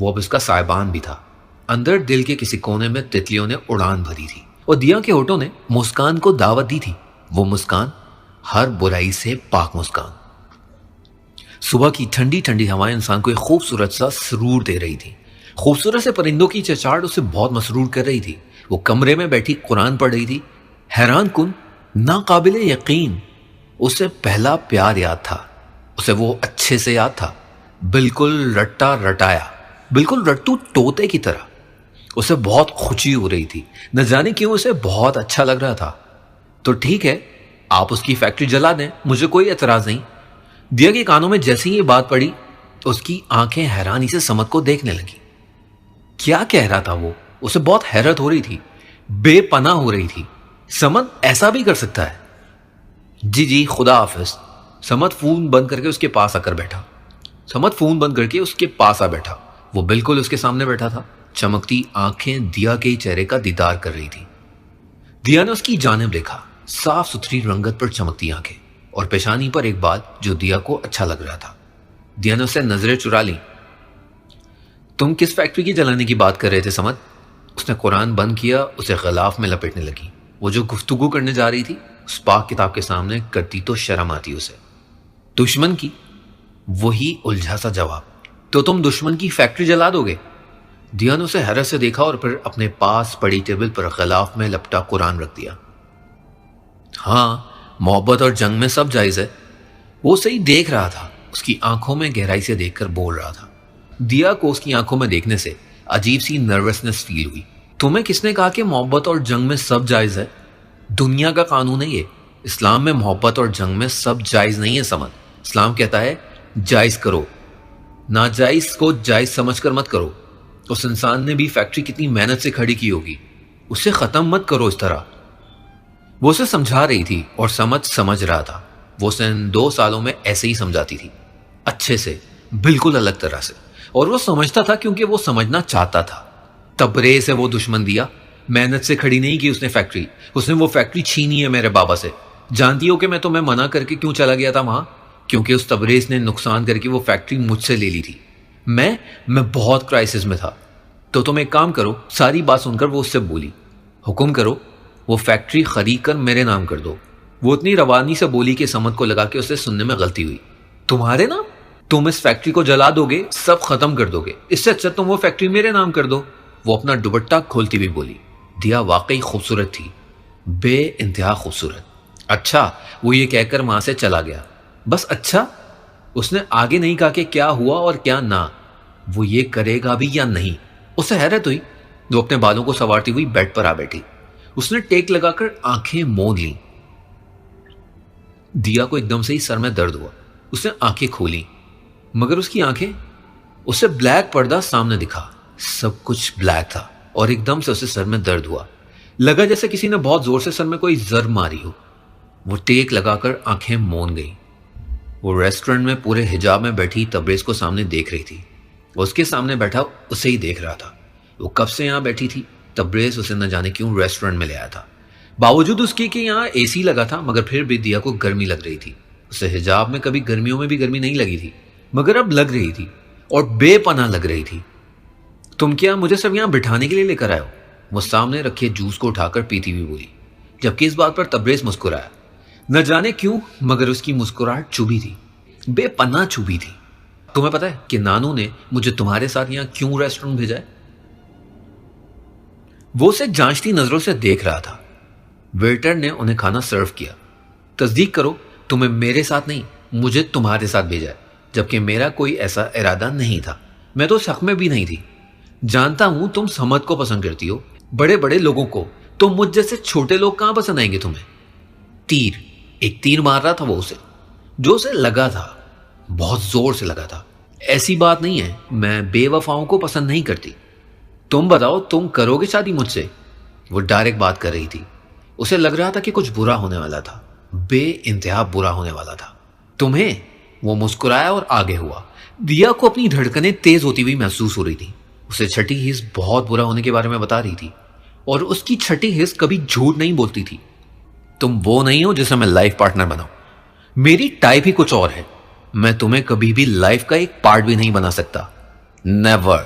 وہ اب اس کا سائبان بھی تھا. اندر دل کے کسی کونے میں تتلیوں نے اڑان بھری تھی اور دیا کے ہونٹوں نے مسکان کو دعوت دی تھی. وہ مسکان ہر برائی سے پاک مسکان. صبح کی ٹھنڈی ٹھنڈی ہوائیں انسان کو ایک خوبصورت سا سرور دے رہی تھی. خوبصورت سے پرندوں کی چہچہاہٹ اسے بہت مسرور کر رہی تھی. وہ کمرے میں بیٹھی قرآن پڑھ رہی تھی. حیران کن، ناقابل یقین، اسے پہلا پیار یاد تھا. اسے وہ اچھے سے یاد تھا، بالکل رٹا رٹایا، بالکل رٹو طوطے کی طرح. اسے بہت خوشی ہو رہی تھی. نہ جانے کیوں اسے بہت اچھا لگ رہا تھا. تو ٹھیک ہے، آپ اس کی فیکٹری جلا دیں، مجھے کوئی اعتراض نہیں. دیا کے کانوں میں جیسے ہی یہ بات پڑی تو اس کی آنکھیں حیرانی سے سمت کو دیکھنے لگی. کیا کہہ رہا تھا وہ؟ اسے بہت حیرت ہو رہی تھی، بے پناہ ہو رہی تھی. سمت ایسا بھی کر سکتا ہے؟ جی جی، خدا حافظ. سمت فون بند کر کے اس کے پاس آ کر بیٹھا. سمت فون بند کر کے اس کے پاس آ بیٹھا. وہ بالکل اس کے سامنے بیٹھا تھا. چمکتی آنکھیں دیا کے چہرے کا دیدار کر رہی تھی. دیا نے اس کی جانب دیکھا. صاف ستھری رنگت پر چمکتی آنکھیں اور پیشانی پر ایک بال جو دیا کو اچھا لگ رہا تھا. دیا نے اسے نظریں چرا لی. تم کس فیکٹری کی جلانے کی بات کر رہے تھے سمت؟ اس نے قرآن بند کیا. اسے غلاف میں لپیٹنے لگی. وہ جو گفتگو کرنے جا رہی تھی اس پاک کتاب کے سامنے کرتی تو شرم آتی اسے. دشمن کی؟ وہی الجھا سا جواب. تو تم دشمن کی فیکٹری جلا دو گے؟ دیا نے اسے حیرت سے دیکھا اور پھر اپنے پاس پڑی ٹیبل پر غلاف میں لپٹا قرآن رکھ دیا. ہاں، محبت اور جنگ میں سب جائز ہے. وہ صحیح دیکھ رہا تھا. اس کی آنکھوں میں گہرائی سے دیکھ کر بول رہا تھا. دیا کو اس کی آنکھوں میں دیکھنے سے عجیب سی نروسنس فیل ہوئی. تمہیں کس نے کہا کہ محبت اور جنگ میں سب جائز ہے؟ دنیا کا قانون ہے یہ. اسلام میں محبت اور جنگ میں سب جائز نہیں ہے سمجھ. اسلام کہتا ہے جائز کرو، ناجائز کو جائز سمجھ کر مت کرو. اس انسان نے بھی فیکٹری کتنی محنت سے کھڑی کی ہوگی، اسے ختم مت کرو اس طرح. وہ اسے سمجھا رہی تھی اور سمجھ رہا تھا. وہ اسے ان 2 سالوں میں ایسے ہی سمجھاتی تھی، اچھے سے، بالکل الگ طرح سے. اور وہ سمجھتا تھا کیونکہ وہ سمجھنا چاہتا تھا. تبرے سے وہ دشمن دیا. محنت سے کھڑی نہیں کی اس نے فیکٹری. اس نے وہ فیکٹری چھینی ہے میرے بابا سے. جانتی ہو کہ میں تمہیں منع کر کے کیوں چلا گیا تھا وہاں؟ کیونکہ اس تبریز نے نقصان کر کے وہ فیکٹری مجھ سے لے لی تھی. میں بہت کرائسس میں تھا. تو تم ایک کام کرو. ساری بات سن کر وہ اس سے بولی، حکم کرو وہ فیکٹری خرید کر میرے نام کر دو. وہ اتنی روانی سے بولی کہ سمت کو لگا کہ اسے سننے میں غلطی ہوئی. تمہارے نام؟ تم اس فیکٹری کو جلا دو گے، سب ختم کر دو گے. اس سے اچھا تم وہ فیکٹری میرے نام کر دو. وہ اپنا دوپٹہ کھولتی ہوئی بولی. دیا واقعی خوبصورت تھی، بے انتہا خوبصورت. اچھا، وہ یہ کہہ کر وہاں سے چلا گیا. بس اچھا؟ اس نے آگے نہیں کہا کہ کیا ہوا اور کیا نہ، وہ یہ کرے گا بھی یا نہیں. اسے حیرت ہوئی. وہ اپنے بالوں کو سنوارتی ہوئی بیڈ پر آ بیٹھی. اس نے ٹیک لگا کر آنکھیں موند لیں. دیا کو ایک دم سے ہی سر میں درد ہوا. اس نے آنکھیں کھولی مگر اس کی آنکھیں، اسے بلیک پردہ سامنے دکھا. سب کچھ بلیک تھا اور ایک دم سے اسے سر میں درد ہوا. لگا جیسے کسی نے بہت زور سے سر میں کوئی ضرب ماری ہو. وہ ٹیک لگا کر آنکھیں مون گئی. وہ ریسٹورنٹ میں پورے حجاب میں بیٹھی تبریز کو سامنے دیکھ رہی تھی. وہ اس کے سامنے بیٹھا اسے ہی دیکھ رہا تھا. وہ کب سے یہاں بیٹھی تھی. تبریز اسے نہ جانے کیوں ریسٹورنٹ میں لے آیا تھا. باوجود اس کے کہ یہاں اے سی لگا تھا مگر پھر بھی دیا کو گرمی لگ رہی تھی. اسے حجاب میں کبھی گرمیوں میں بھی گرمی نہیں لگی تھی مگر اب لگ رہی تھی اور بے پناہ لگ رہی تھی. تم کیا مجھے سب یہاں بٹھانے کے لیے لے کر آئے ہو؟ وہ سامنے رکھے جوس کو اٹھا کر پیتی ہوئی بولی. جبکہ اس بات پر تبریز مسکرایا. نہ جانے کیوں مگر اس کی مسکراہٹ چبھی تھی، بے پناہ چبھی تھی. تمہیں پتا ہے کہ نانو نے مجھے تمہارے ساتھ یہاں کیوں ریسٹورنٹ بھیجا ہے؟ وہ اسے جانچتی نظروں سے دیکھ رہا تھا. ویٹر نے انہیں کھانا سرو کیا. تصدیق کرو، تمہیں میرے ساتھ نہیں مجھے تمہارے ساتھ بھیجا ہے، جبکہ میرا کوئی ایسا ارادہ نہیں تھا. میں تو شک میں بھی نہیں تھی. جانتا ہوں تم سمت کو پسند کرتی ہو، بڑے بڑے لوگوں کو. تو مجھ جیسے چھوٹے لوگ کہاں پسند آئیں گے تمہیں؟ ایک تیر مار رہا تھا وہ اسے، جو اسے لگا تھا، بہت زور سے لگا تھا. ایسی بات نہیں ہے، میں بے وفاؤں کو پسند نہیں کرتی. تم بتاؤ تم کرو گے شادی مجھ سے؟ وہ ڈائریکٹ بات کر رہی تھی. اسے لگ رہا تھا کہ کچھ برا ہونے والا تھا، بے انتہا برا ہونے والا تھا. تمہیں؟ وہ مسکرایا اور آگے ہوا. دیا کو اپنی دھڑکنیں تیز ہوتی ہوئی محسوس ہو رہی تھی. اسے چھٹی حص بہت برا ہونے کے بارے میں بتا رہی تھی اور اس کی چھٹی حص کبھی جھوٹ نہیں بولتی تھی. تم وہ نہیں ہو جسے میں لائف پارٹنر بناؤں. میری ٹائپ ہی کچھ اور ہے. میں تمہیں کبھی بھی لائف کا ایک پارٹ بھی نہیں بنا سکتا. نیور.